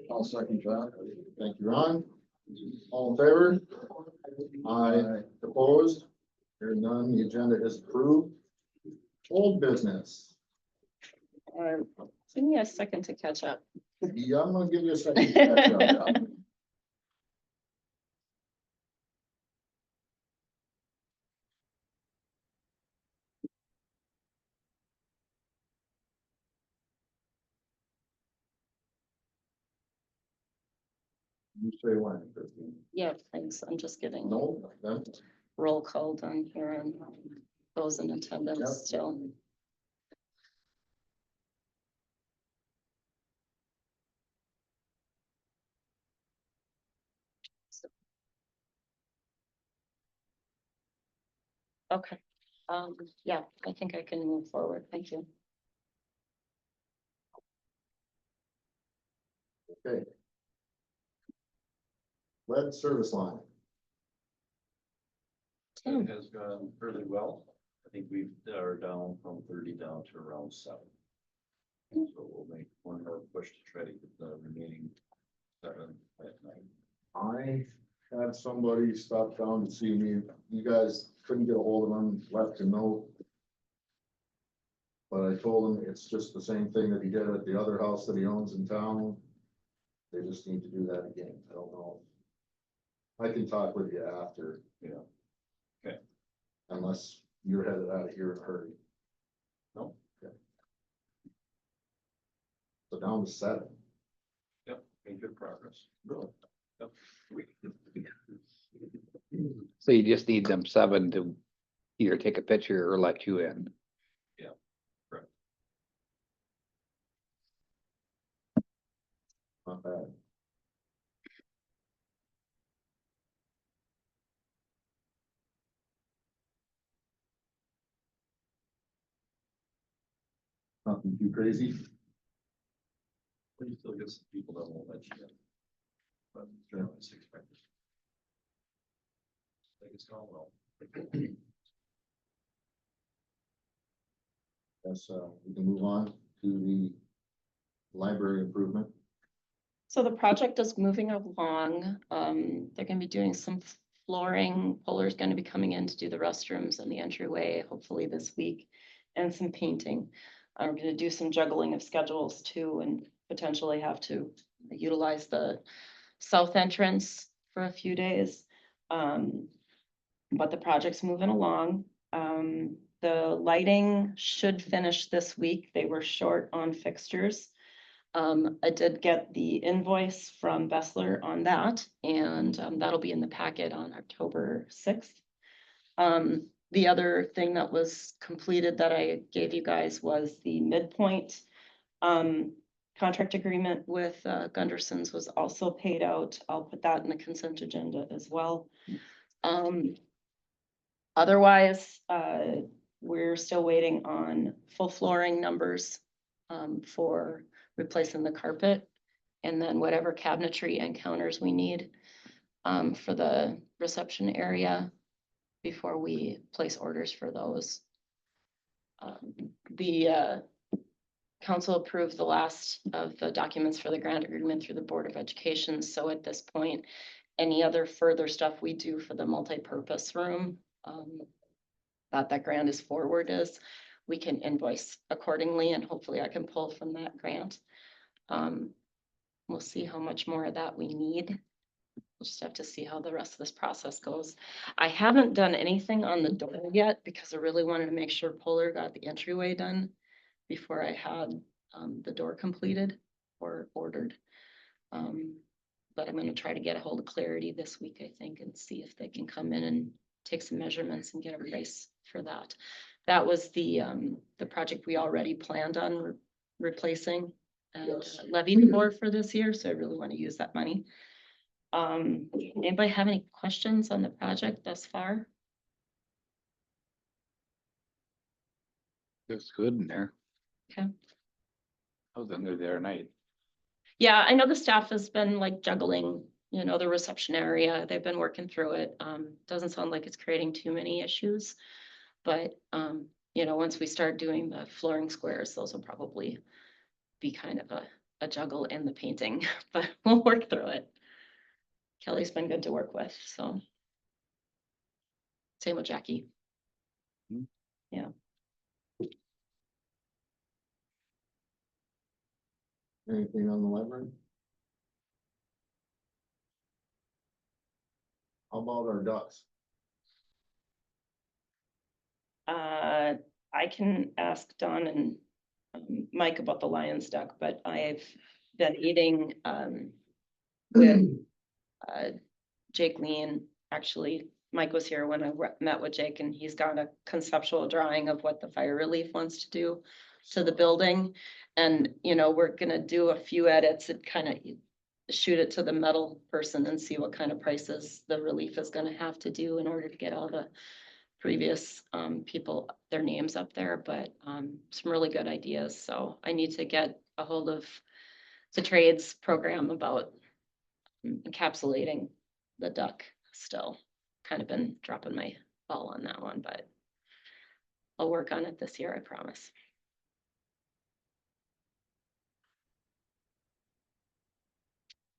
I'll second that. Thank you, Ron. All in favor? Aye. Opposed? Hearing none, the agenda is approved. Old business. Give me a second to catch up. Yeah, I'm gonna give you a second. to catch up. You say when, Christine? Yeah, thanks. I'm just getting No, then, roll call done here and those in attendance Yep. still. Okay, yeah, I think I can move forward. Thank you. okay. Lead service line. Tim. It has gone fairly well. I think we are down from 30 down to around 7. So we'll make one more push to try to get the remaining 7 at night. I had somebody stop down to see me. You guys couldn't get a hold of them, left a note. But I told him it's just the same thing that he did at the other house that he owns in town. They just need to do that again. I don't know. I can talk with you after. Yeah. Okay. Unless you're headed out of here in a hurry. No. Okay. So down to 7. Yep, made good progress. Really? Yep. So you just need them 7 to either take a picture or let you in. Not bad. Nothing too crazy. But you still get some people that won't let you in. But generally it's expected. I think it's gone well. Yes, we can move on to the library improvement. So the project is moving along. They're gonna be doing some flooring. Polar's gonna be coming in to do the restrooms and the entryway, hopefully this week, and some painting. I'm gonna do some juggling of schedules too, and potentially have to utilize the south entrance for a few days. But the project's moving along. The lighting should finish this week. They were short on fixtures. I did get the invoice from Bessler on that, and that'll be in the packet on October 6th. The other thing that was completed that I gave you guys was the midpoint contract agreement with Gunderson's was also paid out. I'll put that in the consent agenda as well. Otherwise, we're still waiting on full flooring numbers for replacing the carpet. And then whatever cabinetry and counters we need for the reception area before we place orders for those. The council approved the last of the documents for the grant agreement through the Board of Education. So at this point, any other further stuff we do for the multi-purpose room that grant is forward is, we can invoice accordingly, and hopefully I can pull from that grant. We'll see how much more of that we need. We'll just have to see how the rest of this process goes. I haven't done anything on the door yet because I really wanted to make sure Polar got the entryway done before I had the door completed or ordered. But I'm gonna try to get a hold of Clarity this week, I think, and see if they can come in and take some measurements and get a price for that. That was the project we already planned on replacing and Yes. levied for this year, so I really want to use that money. Anybody have any questions on the project thus far? It's good in there. Okay. I was under there at night. Yeah, I know the staff has been like juggling, you know, the reception area. They've been working through it. Doesn't sound like it's creating too many issues. But, you know, once we start doing the flooring squares, those will probably be kind of a juggle in the painting, but we'll work through it. Kelly's been good to work with, so. Same with Jackie. Hmm. Yeah. Anything on the library? How about our ducks? I can ask Don and Mike about the lion's duck, but I've been eating, with, Jake Lean. Actually, Mike was here when I met with Jake, and he's got a conceptual drawing of what the fire relief wants to do to the building. And, you know, we're gonna do a few edits and kind of shoot it to the metal person and see what kind of prices the relief is gonna have to do in order to get all the previous people, their names up there, but some really good ideas. So I need to get a hold of the trades program about encapsulating the duck still. Kind of been dropping my ball on that one, but I'll work on it this year, I promise.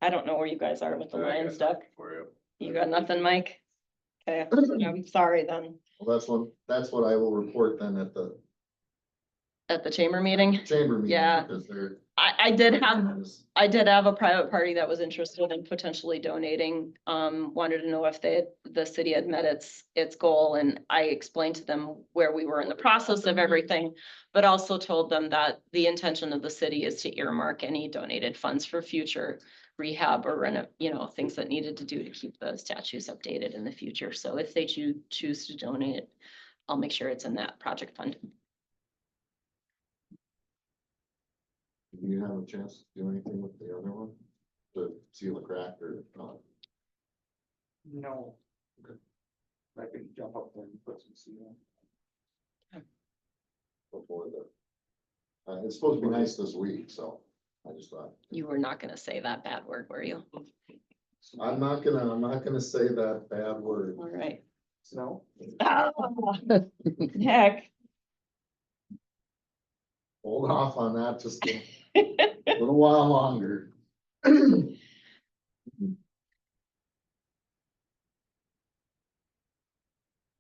I don't know where you guys are with the lion's duck. For you. You got nothing, Mike? Okay, I'm sorry then. Well, that's what I will report then at the At the chamber meeting, chamber meeting. Yeah. Because they're. I did have a private party that was interested in potentially donating, wanted to know if the city had met its goal, and I explained to them where we were in the process of everything, but also told them that the intention of the city is to earmark any donated funds for future rehab or things that needed to do to keep the statues updated in the future. So if they choose to donate, I'll make sure it's in that project fund. Do you have a chance to do anything with the other one? To seal a crack or not? No. Okay. I can jump up there and put some seal. Before the, it's supposed to be nice this week, so I just thought. You were not gonna say that bad word, were you? I'm not gonna say that bad word. All right. Snow? Heck. Hold off on that just a little while longer.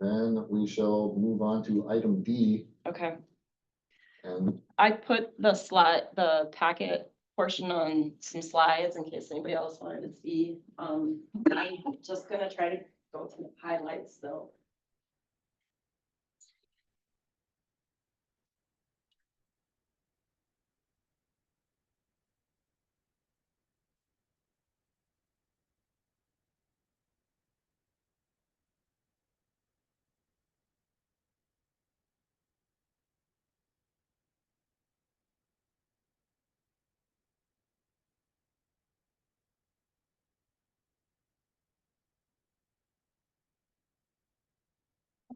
Then we shall move on to item D, Okay, and I put the packet portion on some slides in case anybody else wanted to see. I'm just gonna try to go through the highlights, though.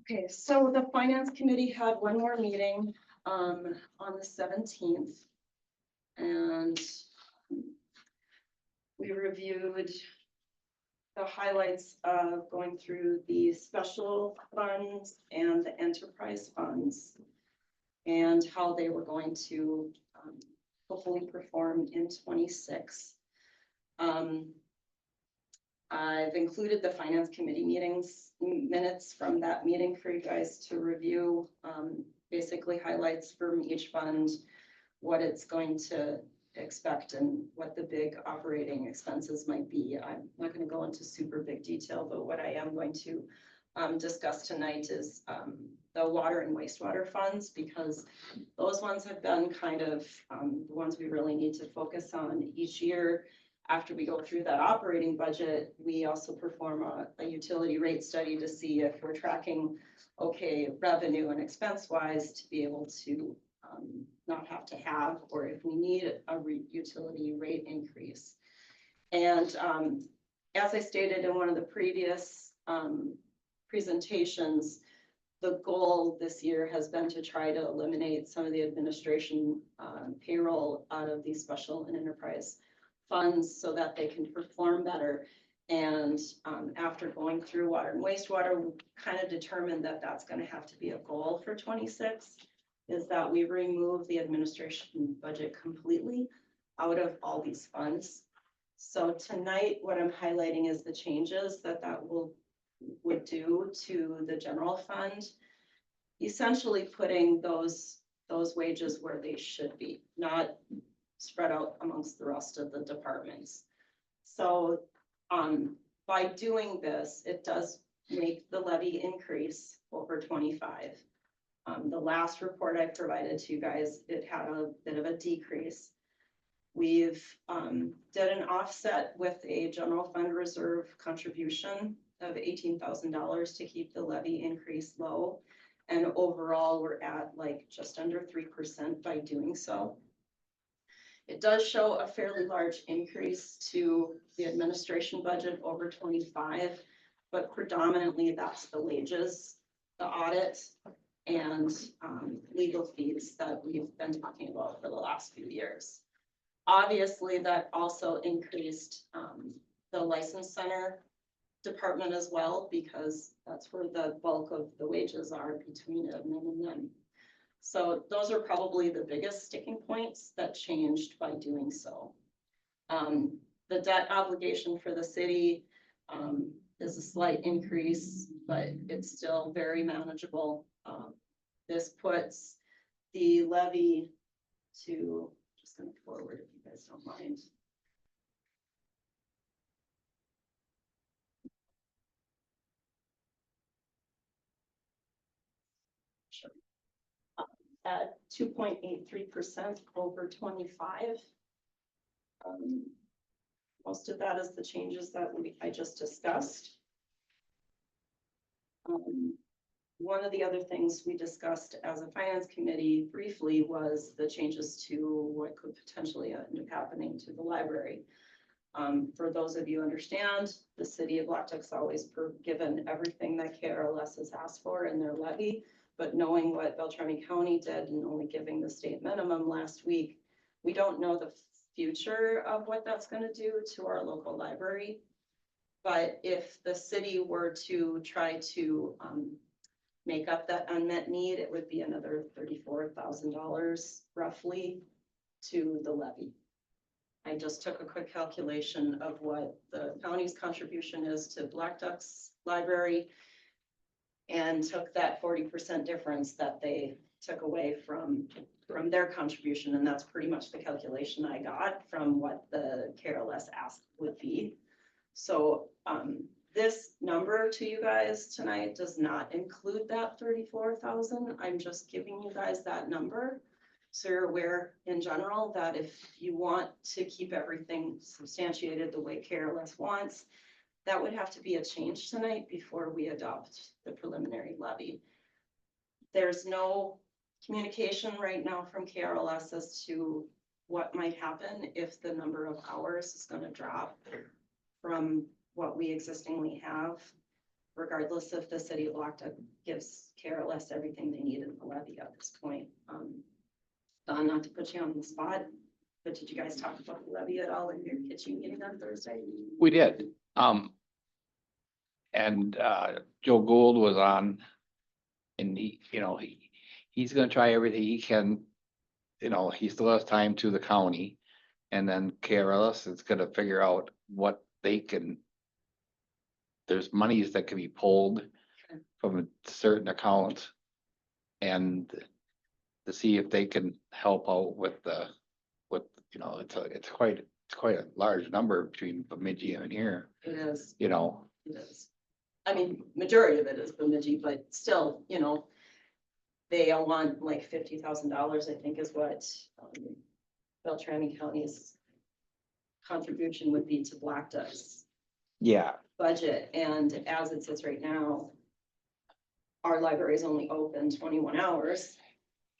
Okay, so the finance committee had one more meeting, on the 17th. And we reviewed the highlights of going through the special funds and the enterprise funds and how they were going to, hopefully perform in 26. I've included the finance committee minutes from that meeting for you guys to review. Basically highlights from each fund, what it's going to expect and what the big operating expenses might be. I'm not going to go into super big detail, but what I am going to discuss tonight is the water and wastewater funds, because those ones have been kind of the ones we really need to focus on each year. After we go through that operating budget, we also perform a utility rate study to see if we're tracking okay revenue and expense wise to be able to not have to have, or if we need a utility rate increase. And as I stated in one of the previous presentations, the goal this year has been to try to eliminate some of the administration payroll out of these special and enterprise funds so that they can perform better. And after going through water and wastewater, we kind of determined that that's going to have to be a goal for 26, is that we remove the administration budget completely out of all these funds. So tonight, what I'm highlighting is the changes that would do to the general fund, essentially putting those wages where they should be, not spread out amongst the rest of the departments. So, by doing this, it does make the levy increase over 25. The last report I provided to you guys, it had a bit of a decrease. We've, did an offset with a general fund reserve contribution of $18,000 to keep the levy increase low. And overall, we're at like just under 3% by doing so. It does show a fairly large increase to the administration budget over 25, but predominantly that's the wages, the audit, and legal fees that we've been talking about for the last few years. Obviously, that also increased the license center department as well, because that's where the bulk of the wages are between admin and them. So those are probably the biggest sticking points that changed by doing so. The debt obligation for the city is a slight increase, but it's still very manageable. This puts the levy to, just gonna forward if you guys don't mind. Sure. At 2.83% over 25. Most of that is the changes that I just discussed. One of the other things we discussed as a finance committee briefly was the changes to what could potentially end up happening to the library. For those of you who understand, the city of Blackduck's always given everything that KRLS has asked for in their levy, but knowing what Beltrami County did and only giving the state minimum last week, we don't know the future of what that's going to do to our local library. But if the city were to try to make up that unmet need, it would be another $34,000 roughly to the levy. I just took a quick calculation of what the county's contribution is to Blackduck's library and took that 40% difference that they took away from their contribution. And that's pretty much the calculation I got from what the KRLS asked would be. So this number to you guys tonight does not include that 34,000. I'm just giving you guys that number. So you're aware in general that if you want to keep everything substantiated the way KRLS wants, that would have to be a change tonight before we adopt the preliminary levy. There's no communication right now from KRLS as to what might happen if the number of hours is going to drop from what we existingly have, regardless if the city of Blackduck gives KRLS everything they need in the levy at this point. Don, not to put you on the spot, but did you guys talk about the levy at all in your kitchen meeting on Thursday? We did. And Joe Gould was on, and he's gonna try everything he can. He still has time to the county, and then KRLS is gonna figure out what they can. There's monies that can be pulled from a certain account, and to see if they can help out with it's quite a large number between Bemidji and here. It is. It is. I mean, majority of it is Bemidji, but still, they all want like $50,000, I think is what Beltrami County's contribution would be to Blackduck's budget. And as it sits right now, our library is only open 21 hours.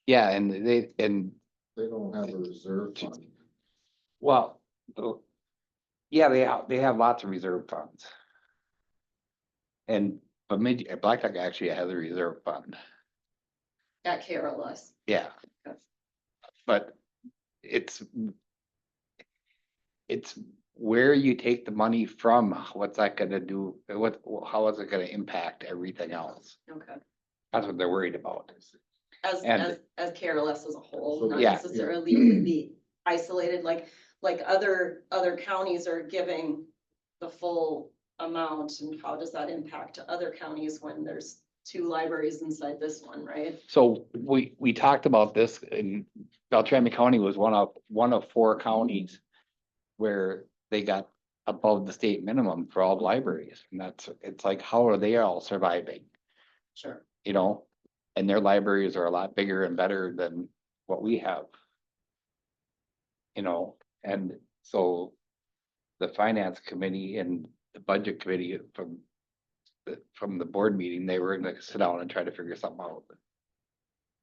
Yeah, and they don't have a reserve fund. well, yeah, they have lots of reserve funds. And Blackduck actually has a reserve fund. At KRLS. Yeah. Okay. But it's where you take the money from, what's that gonna do, how is it gonna impact everything else? Okay. That's what they're worried about. As KRLS as a whole, So not yeah. necessarily the isolated, like other counties are giving the full amount, and how does that impact other counties when there's two libraries inside this one, right? So we talked about this in Beltrami County was one of 4 counties where they got above the state minimum for all the libraries. And it's like, how are they all surviving? Sure. You know, and their libraries are a lot bigger and better than what we have. You know, and so the finance committee and the budget committee from the board meeting, they were gonna sit down and try to figure something out.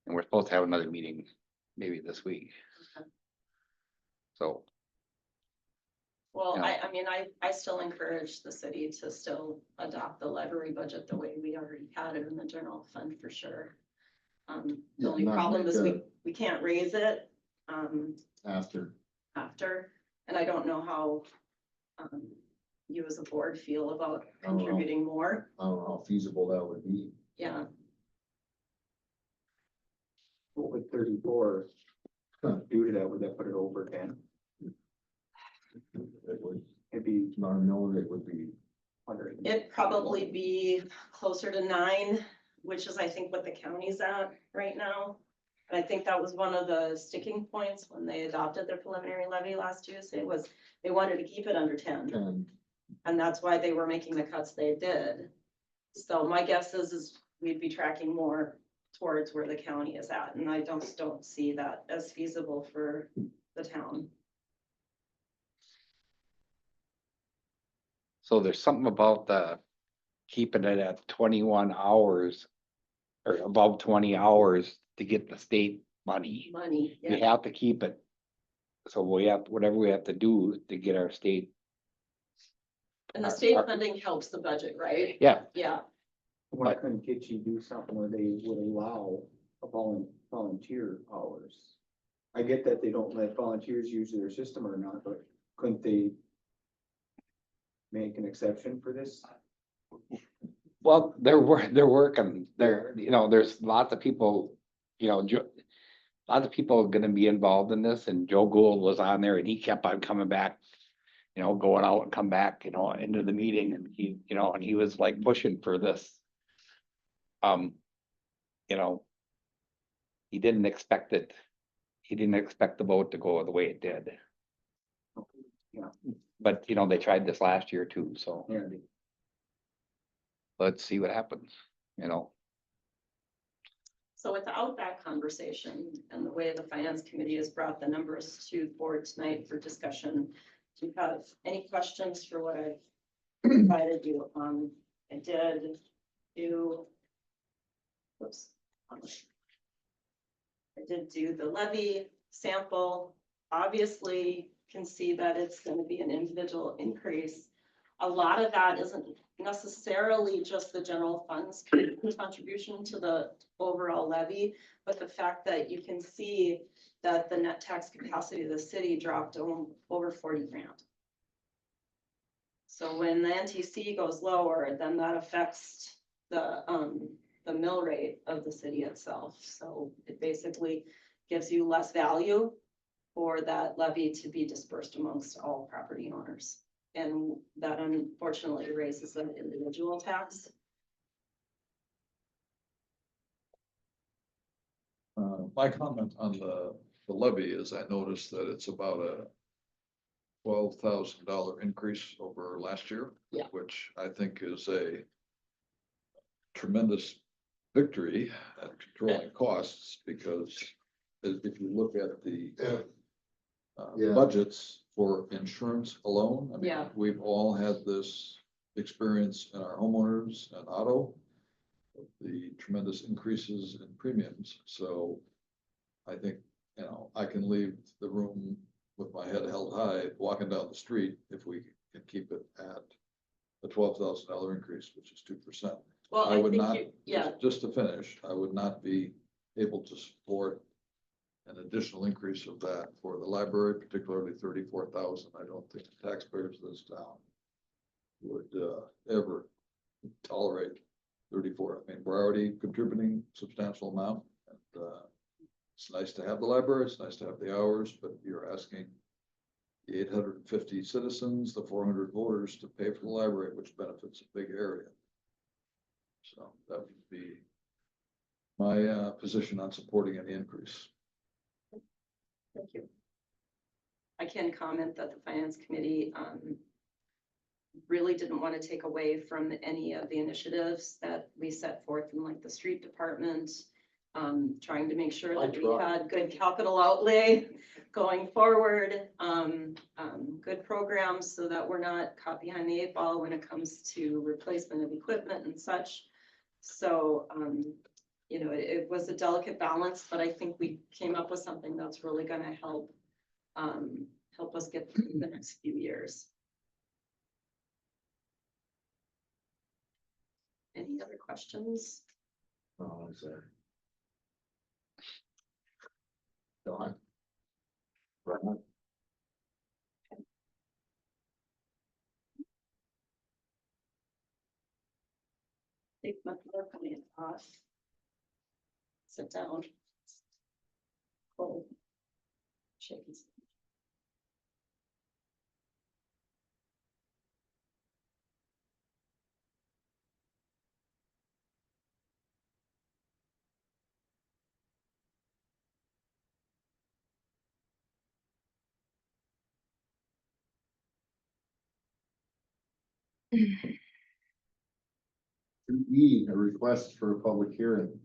And we're supposed to have another meeting maybe this week. So, Well, Yeah. I mean, I still encourage the city to still adopt the library budget the way we already had it in the general fund for sure. The Yeah, only not problem make is a- we can't raise it, After, after, and I don't know how, you as a board feel about I don't know. contributing more, I don't know how feasible that would be. yeah. What would 34 do to that? Would that put it over 10? It would, It'd be our mill rate would be, 100. It'd probably be closer to 9, which is I think what the county's at right now. And I think that was one of the sticking points when they adopted their preliminary levy last Tuesday, was they wanted to keep it under 10. and And that's why they were making the cuts they did. So my guess is we'd be tracking more towards where the county is at, and I don't see that as feasible for the town. so there's something about the keeping it at 21 hours or above 20 hours to get the state money. Money, We yeah, have to keep it. So we have, whatever we have to do to get our state, and the state funding helps the budget, right? yeah, Yeah, Why couldn't Kitchi do something where they would allow a volunteer hours? I get that they don't let volunteers use their system or not, but couldn't they make an exception for this? well, they're working, you know, there's lots of people, you know, lots of people are gonna be involved in this, and Joe Gould was on there and he kept on coming back. You know, going out and come back, you know, into the meeting, and he, you know, and he was like pushing for this. You know. He didn't expect it. He didn't expect the vote to go the way it did. Yeah. But, you know, they tried this last year too, so Yeah. let's see what happens, you know. so without that conversation and the way the finance committee has brought the numbers to the board tonight for discussion, do you have any questions for what I've provided you? I did do, whoops. I did do the levy sample. Obviously, can see that it's gonna be an individual increase. A lot of that isn't necessarily just the general funds contribution to the overall levy, but the fact that you can see that the net tax capacity of the city dropped over 40 grand. So when the NTC goes lower, then that affects the mill rate of the city itself. So it basically gives you less value for that levy to be dispersed amongst all property owners. And that unfortunately raises an individual tax. My comment on the levy is I noticed that it's about a $12,000 increase over last year. Yeah. Which I think is a tremendous victory at controlling costs, because if you look at the Yeah. budgets for insurance alone, I mean, Yeah. we've all had this experience in our homeowners and auto, the tremendous increases in premiums. So I think, you know, I can leave the room with my head held high, walking down the street, if we can keep it at a $12,000 increase, which is 2%. Well, I I would think not, you, yeah, just to finish, I would not be able to support an additional increase of that for the library, particularly 34,000. I don't think the taxpayers of this town would ever tolerate 34. I mean, we're already contributing substantial amount, and it's nice to have the library, it's nice to have the hours, but you're asking the 850 citizens, the 400 voters to pay for the library, which benefits a big area. So that would be my position on supporting any increase. Thank you. I can comment that the finance committee, really didn't want to take away from any of the initiatives that we set forth in like the street department. Trying to make sure that we had good capital outlay going forward, good programs so that we're not caught behind the 8 ball when it comes to replacement of equipment and such. So, you know, it was a delicate balance, but I think we came up with something that's really gonna help, help us get through the next few years. Any other questions? Oh, I'm sorry. Don? Right. Take my coming off. Sit down. Cold. Shaky. E, a request for a public hearing.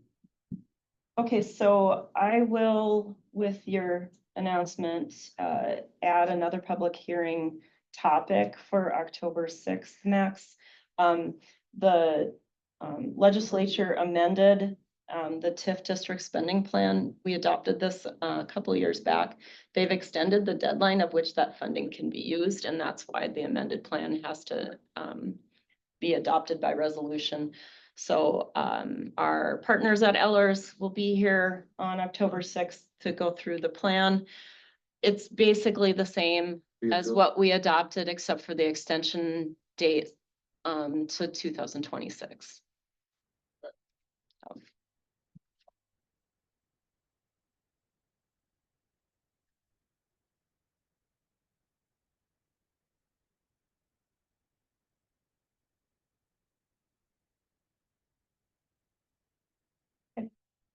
Okay, so I will, with your announcement, add another public hearing topic for October 6th, Max. The legislature amended the TIF district spending plan. We adopted this a couple years back. They've extended the deadline of which that funding can be used, and that's why the amended plan has to be adopted by resolution. So our partners at Ellers will be here on October 6th to go through the plan. It's basically the same as what we adopted, except for the extension date to 2026.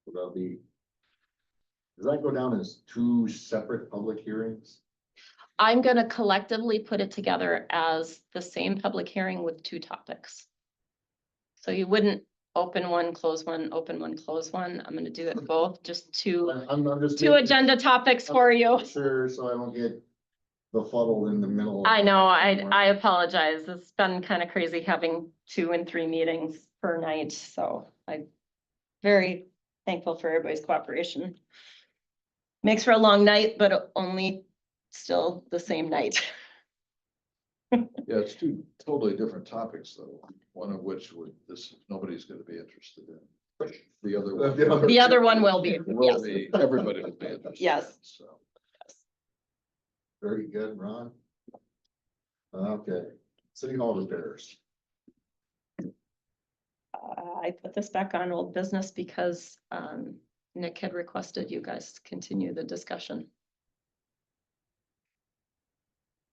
That'll be. Does that go down as 2 separate public hearings? I'm gonna collectively put it together as the same public hearing with 2 topics. So you wouldn't open one, close one, open one, close one. I'm gonna do it both, just two I'm just. two agenda topics for you. Sure, so I don't get befuddled in the middle. I know, I apologize. It's been kind of crazy having 2 and 3 meetings per night, so I'm very thankful for everybody's cooperation. Makes for a long night, but only still the same night. Yeah, it's 2 totally different topics though, one of which nobody's gonna be interested in. The other one. The other one will be, yes. Everybody will be interested. Yes. In, so. Very good, Ron. Okay, City Hall repairs. I put this back on old business because Nick had requested you guys continue the discussion.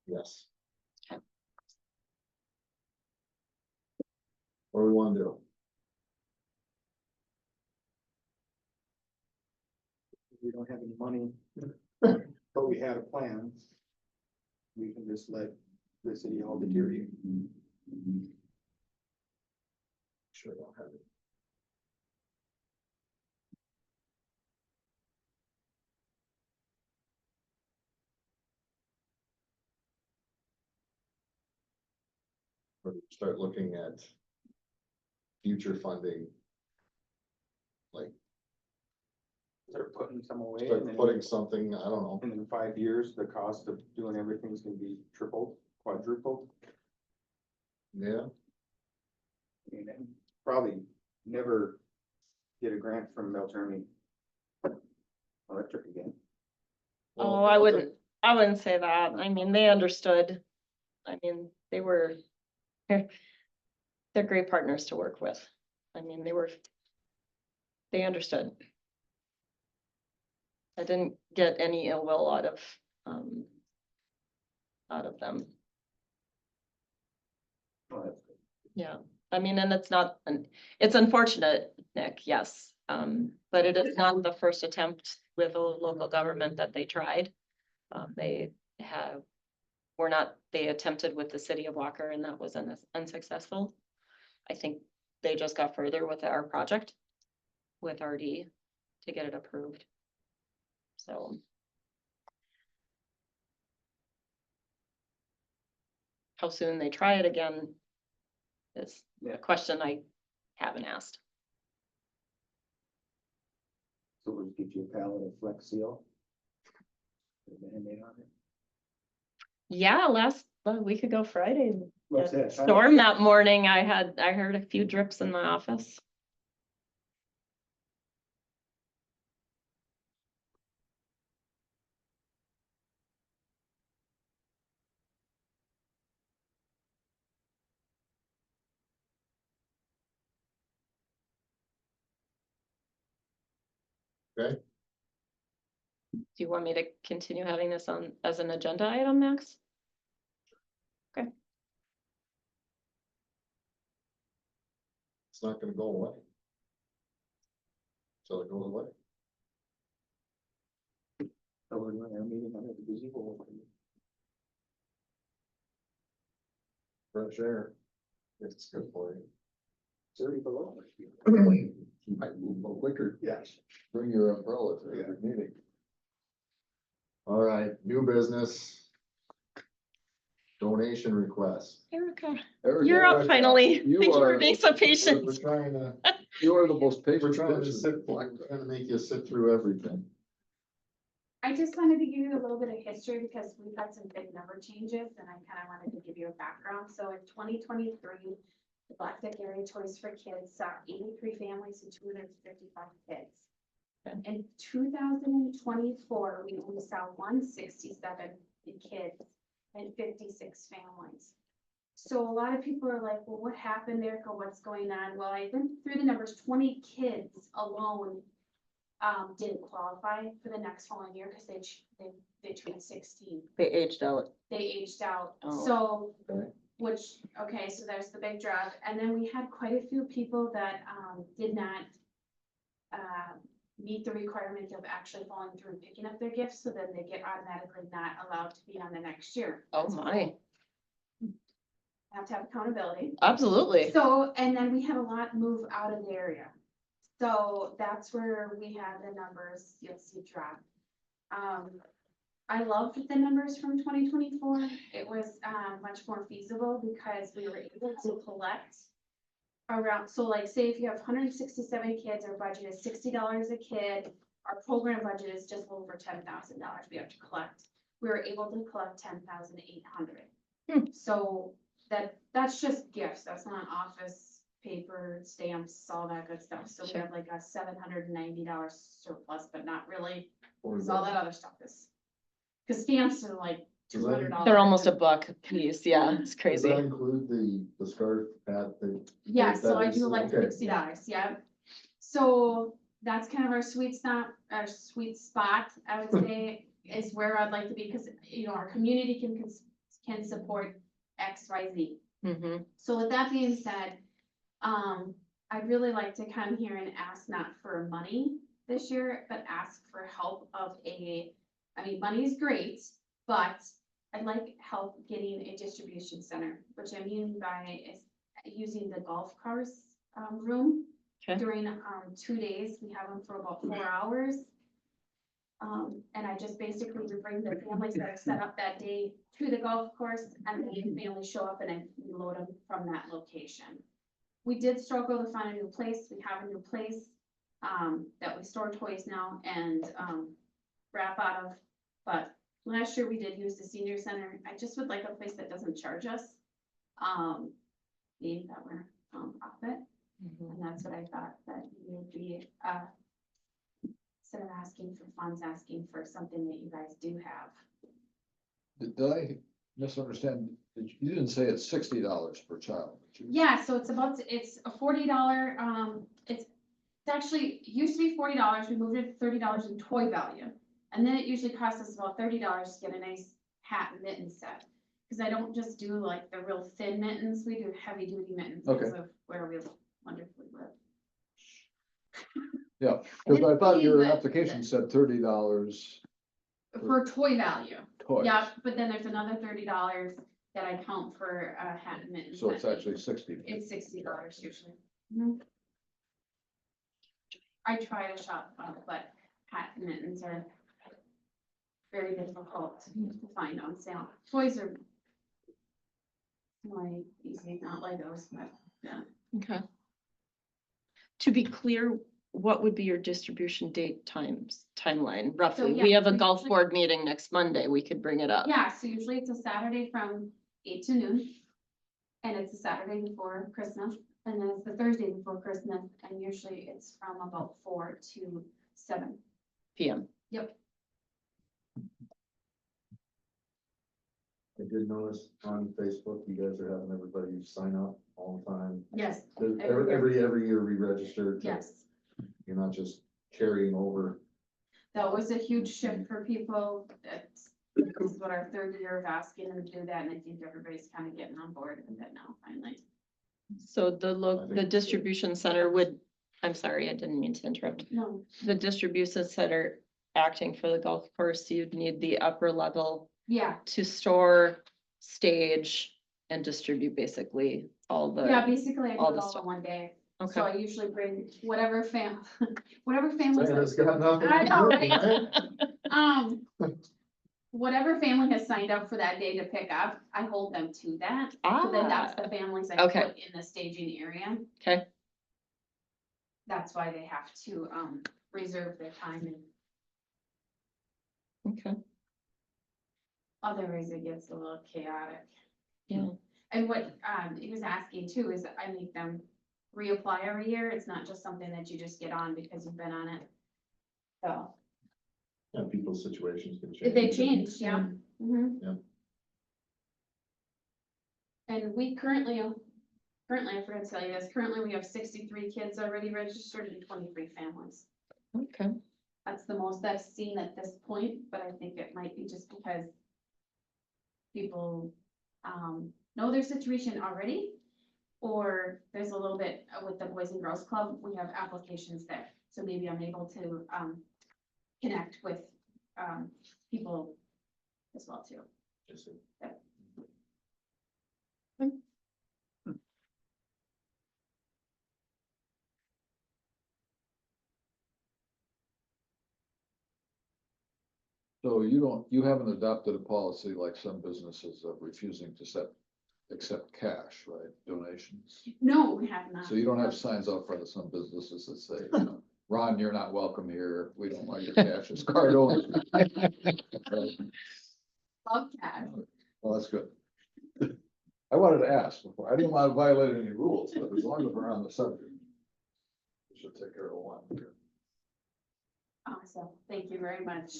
Yes. Okay. What do we want to do? We don't have any money, but we had a plan. We can just let the city hall deteriorate. Sure, don't have it. Or start looking at future funding. Like, Start putting some away and start then, putting something, I don't know. and in 5 years, the cost of doing everything's gonna be tripled, quadrupled. Yeah, And then probably never get a grant from Beltrami Electric again. Oh, I wouldn't say that. I mean, they understood. I mean, they're great partners to work with. I mean, they understood. I didn't get any ill will out of them. Well, that's good. Yeah, I mean, and it's not, it's unfortunate, Nick, yes. But it is not the first attempt with a local government that they tried. They they attempted with the city of Walker and that was unsuccessful. I think they just got further with our project with RD to get it approved. So. How soon they try it again is a question I haven't asked. So we'll get you a pallet of Flex Seal. Put a Band-Aid on it. Yeah, a week ago Friday, What's that that? storm that morning, I heard a few drips in my office. Okay. Do you want me to continue having this on as an agenda item, Max? Okay. It's not gonna go away. So it goes away. So we're doing our meeting under the gazebo. Fresh air. It's good for you. 30 below. You might move a little quicker. Yes. Bring your umbrella to every meeting. All right, new business. Donation request. Erica, Erica, you're up finally. you Thank you for are- being so We're patient. trying to, You are the most we're patient trying to person. we're trying to make you sit through everything. I just wanted to give you a little bit of history because we've had some big number changes and I kind of wanted to give you a background. So in 2023, the Blackduck area Toys for Kids saw 83 families and 255 kids. In 2024, we only saw 167 kids and 56 families. So a lot of people are like, well, what happened, Erica? What's going on? Well, I went through the numbers. 20 kids alone didn't qualify for the next following year because they turned 16. They aged out. They aged out. Oh, So, okay. so there's the big drop. And then we had quite a few people that did not meet the requirement of actually following through and picking up their gifts. So then they get automatically not allowed to be on the next year. Oh my, Have to have accountability. absolutely. So, and then we had a lot move out of the area. So that's where we have the numbers, you'll see drop. I loved the numbers from 2024. It was much more feasible because we were able to collect around, so like say if you have 167 kids, our budget is $60 a kid. Our program budget is just over $10,000 we have to collect. We were able to collect 10,800. So that's just gifts. That's not office paper, stamps, all that good stuff. So we Sure. have like a $790 surplus, but not really, because all that other stuff is. Because stamps are like $200. They're almost a buck a piece. Yeah, it's Does that crazy. include the scarf hat thing? Yeah, so I that do is- like okay. $60, yeah. So that's kind of our sweet spot, I would say, is where I'd like to be, because, you know, our community can support X, Y, Z. Mm-hmm. So with that being said, I'd really like to come here and ask not for money this year, but ask for help of money is great, but I'd like help getting a distribution center, which I mean by is using the golf cars, room. Okay. During, 2 days, we have them for about 4 hours. And I just basically would bring the families that are set up that day to the golf course and the families show up and then we load them from that location. We did struggle to find a new place. We have a new place, that we store toys now and, wrap out of. But last year we did use the senior center. I just would like a place that doesn't charge us. Being that we're nonprofit, and that's what I thought that you would be, instead of asking for funds, asking for something that you guys do have. Did I misunderstand? You didn't say it's $60 per child. Did you? Yeah, so it's a $40, it's actually, it used to be $40, we moved it to $30 in toy value. And then it usually costs us about $30 to get a nice hat and mitten set. Cause I don't just do like the real thin mittens, we do heavy duty mittens because Okay. of where we wonderfully live. Yeah, because I thought your But- application said $30 For toy value. toys. Yeah, but then there's another $30 that I count for hat and mittens. So it's actually 60. It's $60 usually. Mhm. I try to shop, but hat and mittens are very difficult to find on sale. Toys are like easy, not Legos, but yeah. Okay. To be clear, what would be your distribution date timeline roughly? yeah, We have a we golf usually- board meeting next Monday. We could bring it up. Yeah, so usually it's a Saturday from 8 to noon. And it's the Saturday before Christmas, and then it's the Thursday before Christmas, and usually it's from about 4 to 7. PM. Yep. I did notice on Facebook, you guys are having everybody sign up all the time. Yes, Every year we register. yes. You're not just carrying over. That was a huge shift for people. This is what our third year of asking them to do that, and I think everybody's kind of getting on board with it now, finally. So I think the it's distribution center would, I'm sorry, I didn't mean to interrupt. No, The distribution center acting for the golf course, you'd need the upper level yeah, to store, stage, and distribute basically all yeah, the, basically I do all it the all stuff. in one day. So okay. I usually bring whatever whatever family. Santa's got nothing I to know, do, right? Whatever family has signed up for that day to pick up, I hold them to that. So then that's the families I Okay. put in the staging area. Okay. That's why they have to, reserve their time, and Okay, otherwise it gets a little chaotic. yeah, And what, he was asking too is I make them reapply every year. It's not just something that you just get on because you've been on it. So, And people's situations can change. they change, yeah. Mhm. Yeah. And we currently, I forgot to tell you this, currently we have 63 kids already registered and 23 families. okay. That's the most I've seen at this point, but I think it might be just because people, know their situation already. Or there's a little bit with the Boys and Girls Club, we have applications there, so maybe I'm able to, connect with, people as well too. Just a- So you haven't adopted a policy like some businesses of refusing to accept cash, right, donations? No, we have not. So you don't have signs out front of some businesses that say, you know, Ron, you're not welcome here, we don't want your cash as card only. Love cash. Well, that's good. I wanted to ask before, I didn't want to violate any rules, but as long as we're on the subject. We should take care of one here. Awesome, thank you very much.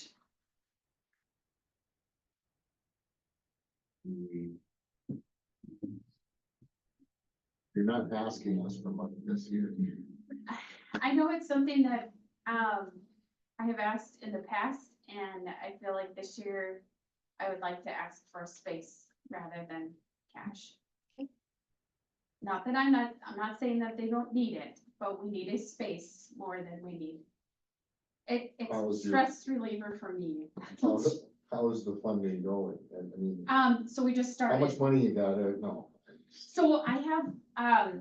You're not asking us for money this year. I know it's something that, I have asked in the past, and I feel like this year I would like to ask for space rather than cash. Not that I'm not saying that they don't need it, but we need a space more than we need. How It's is your- stress reliever for me. How is the funding going? And I mean, So we just how much started, money you got? No. so I have,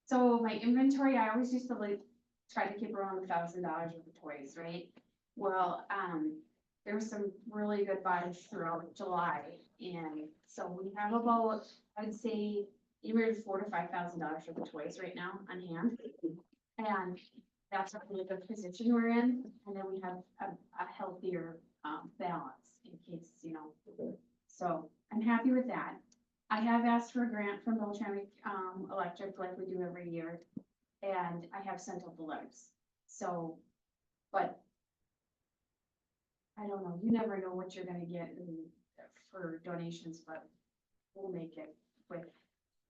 so my inventory, I always used to like try to keep around $1,000 worth of toys, right? Well, there was some really good buys throughout July, and so we have about, I'd say, anywhere from $4,000 to $5,000 worth of toys right now on hand. And that's a really good position we're in, and then we have a healthier, balance in case, you know. So I'm happy with that. I have asked for a grant from Beltrami, Electric like we do every year, and I have sent out the letters. So, but I don't know, you never know what you're gonna get for donations, but we'll make it with,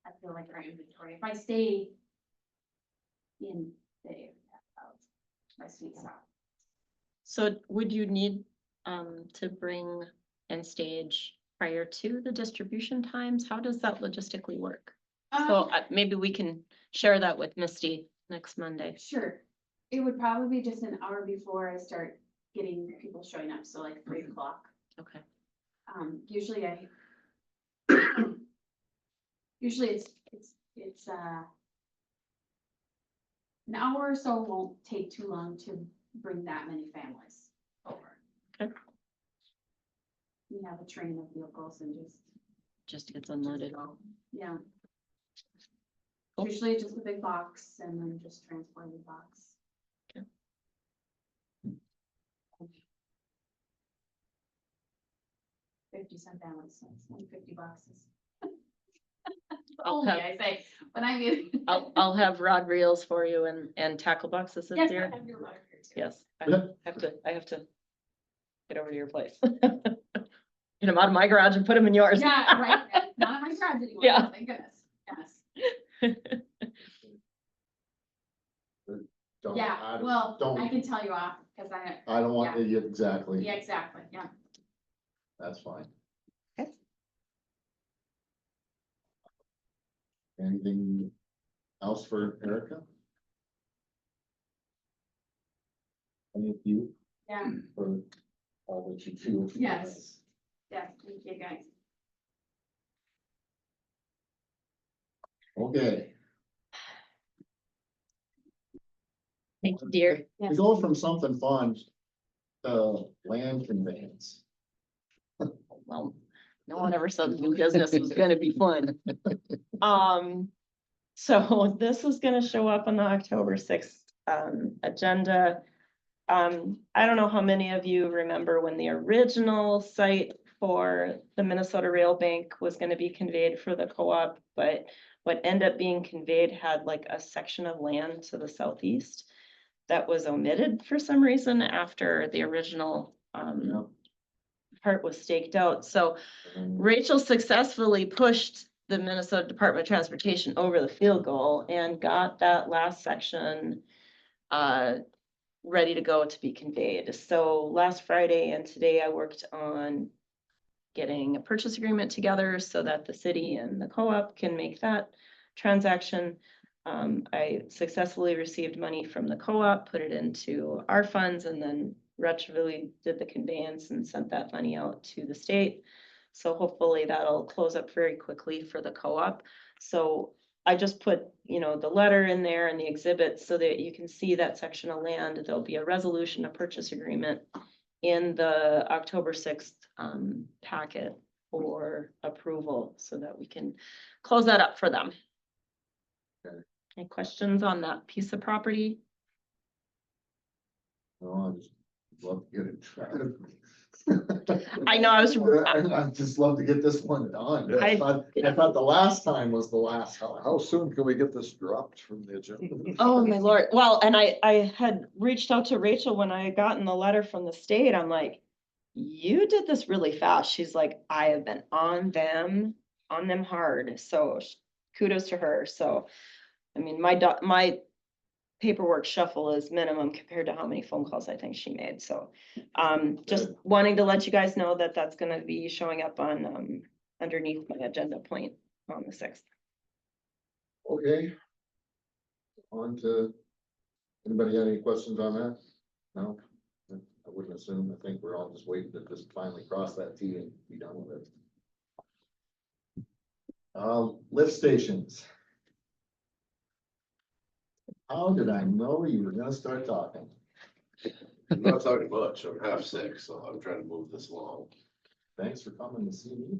I feel like our inventory. If I stay in the area of my sweet spot. So would you need, to bring and stage prior to the distribution times? How does that logistically work? So maybe we can share that with Misty next Monday. Sure. It would probably be just an hour before I start getting people showing up, so like 3 o'clock. Okay. Usually usually it's an hour or so won't take too long to bring that many families over. Okay. We have a train of vehicles and Just gets unloaded. yeah. Cool. Usually just a big box and then just transport the box. 50-cent families, so it's only 50 boxes. I'll Only, have- I say, but I mean. I'll have rod reels for you and tackle boxes this Yes, I year. have your letter here too. Yes, Yeah. I have to get over to your place. Get them out of my garage and put them in yours. Yeah, right, not in my garage anymore, Yeah. thank goodness, yes. Don't, Yeah, I don't- well, I don't, can tell you off, because I don't want, yeah, exactly, yeah, exactly, yeah. that's fine. Okay. Anything else for Erica? Thank you Yeah, for all that you do. yes, yeah, thank you guys. Okay, Thank you, dear. we go from something fun to land conveyance. Well, no one ever said new business was gonna be fun. So this is gonna show up on the October 6th, agenda. I don't know how many of you remember when the original site for the Minnesota Rail Bank was gonna be conveyed for the co-op, but what ended up being conveyed had like a section of land to the southeast that was omitted for some reason after the original, part was staked out. So Rachel successfully pushed the Minnesota Department of Transportation over the field goal and got that last section ready to go to be conveyed. So last Friday and today I worked on getting a purchase agreement together so that the city and the co-op can make that transaction. I successfully received money from the co-op, put it into our funds, and then retroactively did the conveyance and sent that money out to the state. So hopefully that'll close up very quickly for the co-op. So I just put, the letter in there and the exhibit so that you can see that section of land. There'll be a resolution, a purchase agreement in the October 6th packet for approval so that we can close that up for them. Okay. Any questions on that piece of property? No, I just love to get it tried. I know, I was- I just love to get this one done. I- I thought the last time was the last time. How soon can we get this dropped from the agenda? Oh, my Lord. Well, and I had reached out to Rachel when I had gotten the letter from the state. I'm like, you did this really fast. She's like, I have been on them hard. So kudos to her. So, I mean, my paperwork shuffle is minimum compared to how many phone calls I think she made. So, just wanting to let you guys know that that's gonna be showing up on, underneath my agenda point on the 6th. Okay. On to, anybody got any questions on that? No? I wouldn't assume. I think we're all just waiting to just finally cross that T and be done with it. Lift stations. How did I know you were gonna start talking? I'm not talking much, I'm half sick, so I'm trying to move this along. Thanks for coming to see me.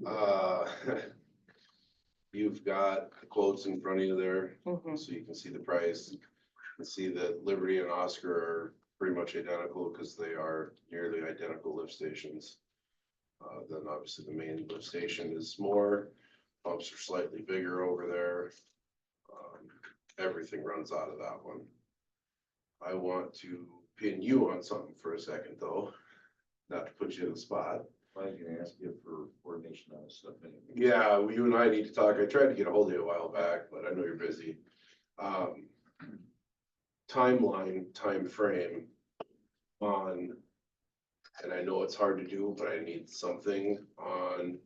You've got the quotes in front of you there, Mhm. so you can see the price. You can see that Liberty and Oscar are pretty much identical because they are nearly identical lift stations. Then obviously the main lift station is more, pumps are slightly bigger over there. Everything runs out of that one. I want to pin you on something for a second though, not to put you in the spot. I can ask you for coordination on this stuff. Yeah, well, you and I need to talk. I tried to get a hold of you a while back, but I know you're busy. Timeline, time frame on, and I know it's hard to do, but I need something on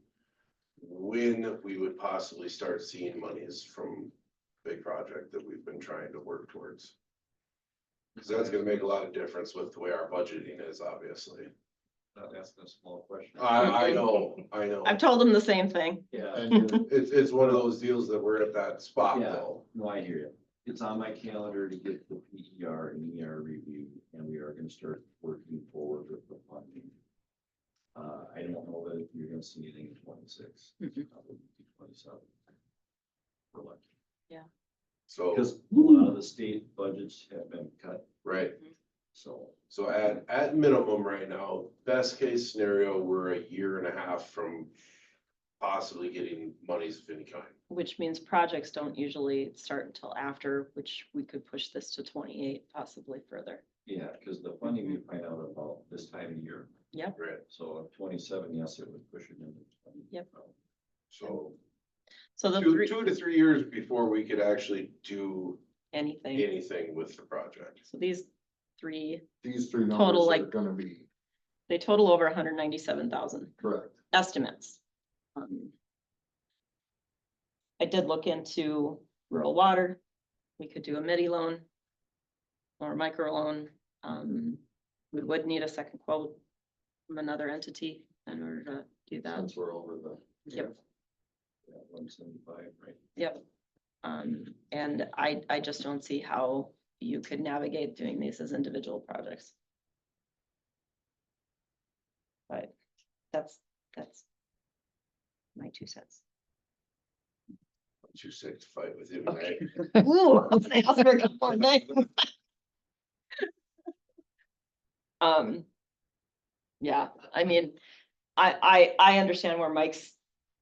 when we would possibly start seeing monies from big project that we've been trying to work towards. Cause that's gonna make a lot of difference with the way our budgeting is, obviously. Not asking a small question. I know. I've told them the same thing. Yeah, And you're- It's one of those deals that we're at that spot Yeah. though. no, I hear you. It's on my calendar to get the PER and ER review, and we are gonna start working forward with the funding. I don't know that you're gonna see anything in 26. Mhm. Probably 27. We're lucky, So, because a lot of the state budgets have been cut, right, so. so at minimum right now, best case scenario, we're a year and a half from possibly getting monies of any kind. Which means projects don't usually start until after, which we could push this to 28, possibly further. Yeah, because the funding we find out about this time of year. Yep. Right, So in 27, yes, it would push it into 20. Yep. so So the 2 to 3 years before we could actually do anything. anything with the project. So these three, These three Total, numbers are like- gonna be they total over 197,000 correct. estimates. I did look into rural water. We could do a midi loan or a micro loan. We would need a second quote from another entity in order to do that. Since we're over the. Yep. Yeah, 175, right? Yep. And I just don't see how you could navigate doing these as individual projects. But that's my 2 cents. Too sick to fight with you tonight. Ooh, I asked for a couple more names. Yeah, I mean, I understand where Mike's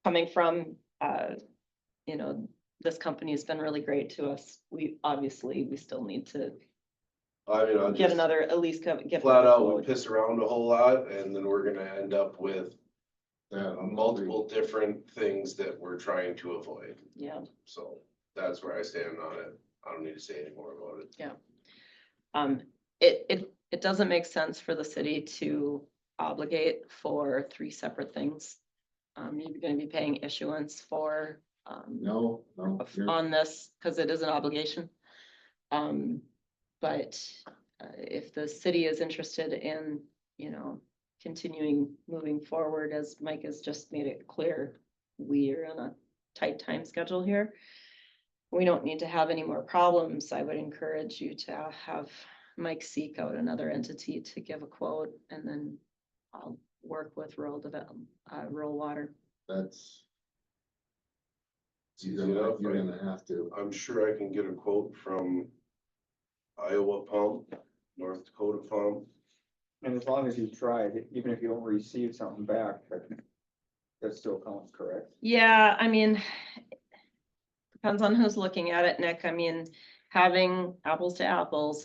coming from. You know, this company's been really great to us. We still need to I mean, I'll get just another, at least get. flat out, we quote. piss around a whole lot and then we're gonna end up with multiple different things that we're trying to avoid. Yeah, So that's where I stand on it. I don't need to say any more about it. it doesn't make sense for the city to obligate for 3 separate things. You're gonna be paying issuance for, No, you're- on this, because it is an obligation. But if the city is interested in, you know, moving forward, as Mike has just made it clear, we are on a tight time schedule here. We don't need to have any more problems. I would encourage you to have Mike seek out another entity to give a quote, and then I'll work with rural water. that's. It's easy enough, You're right? gonna have to. I'm sure I can get a quote from Iowa Pump, North Dakota Pump. And as long as you tried, even if you don't receive something back, that still counts, correct? Yeah, I mean, depends on who's looking at it, Nick. I mean, having apples to apples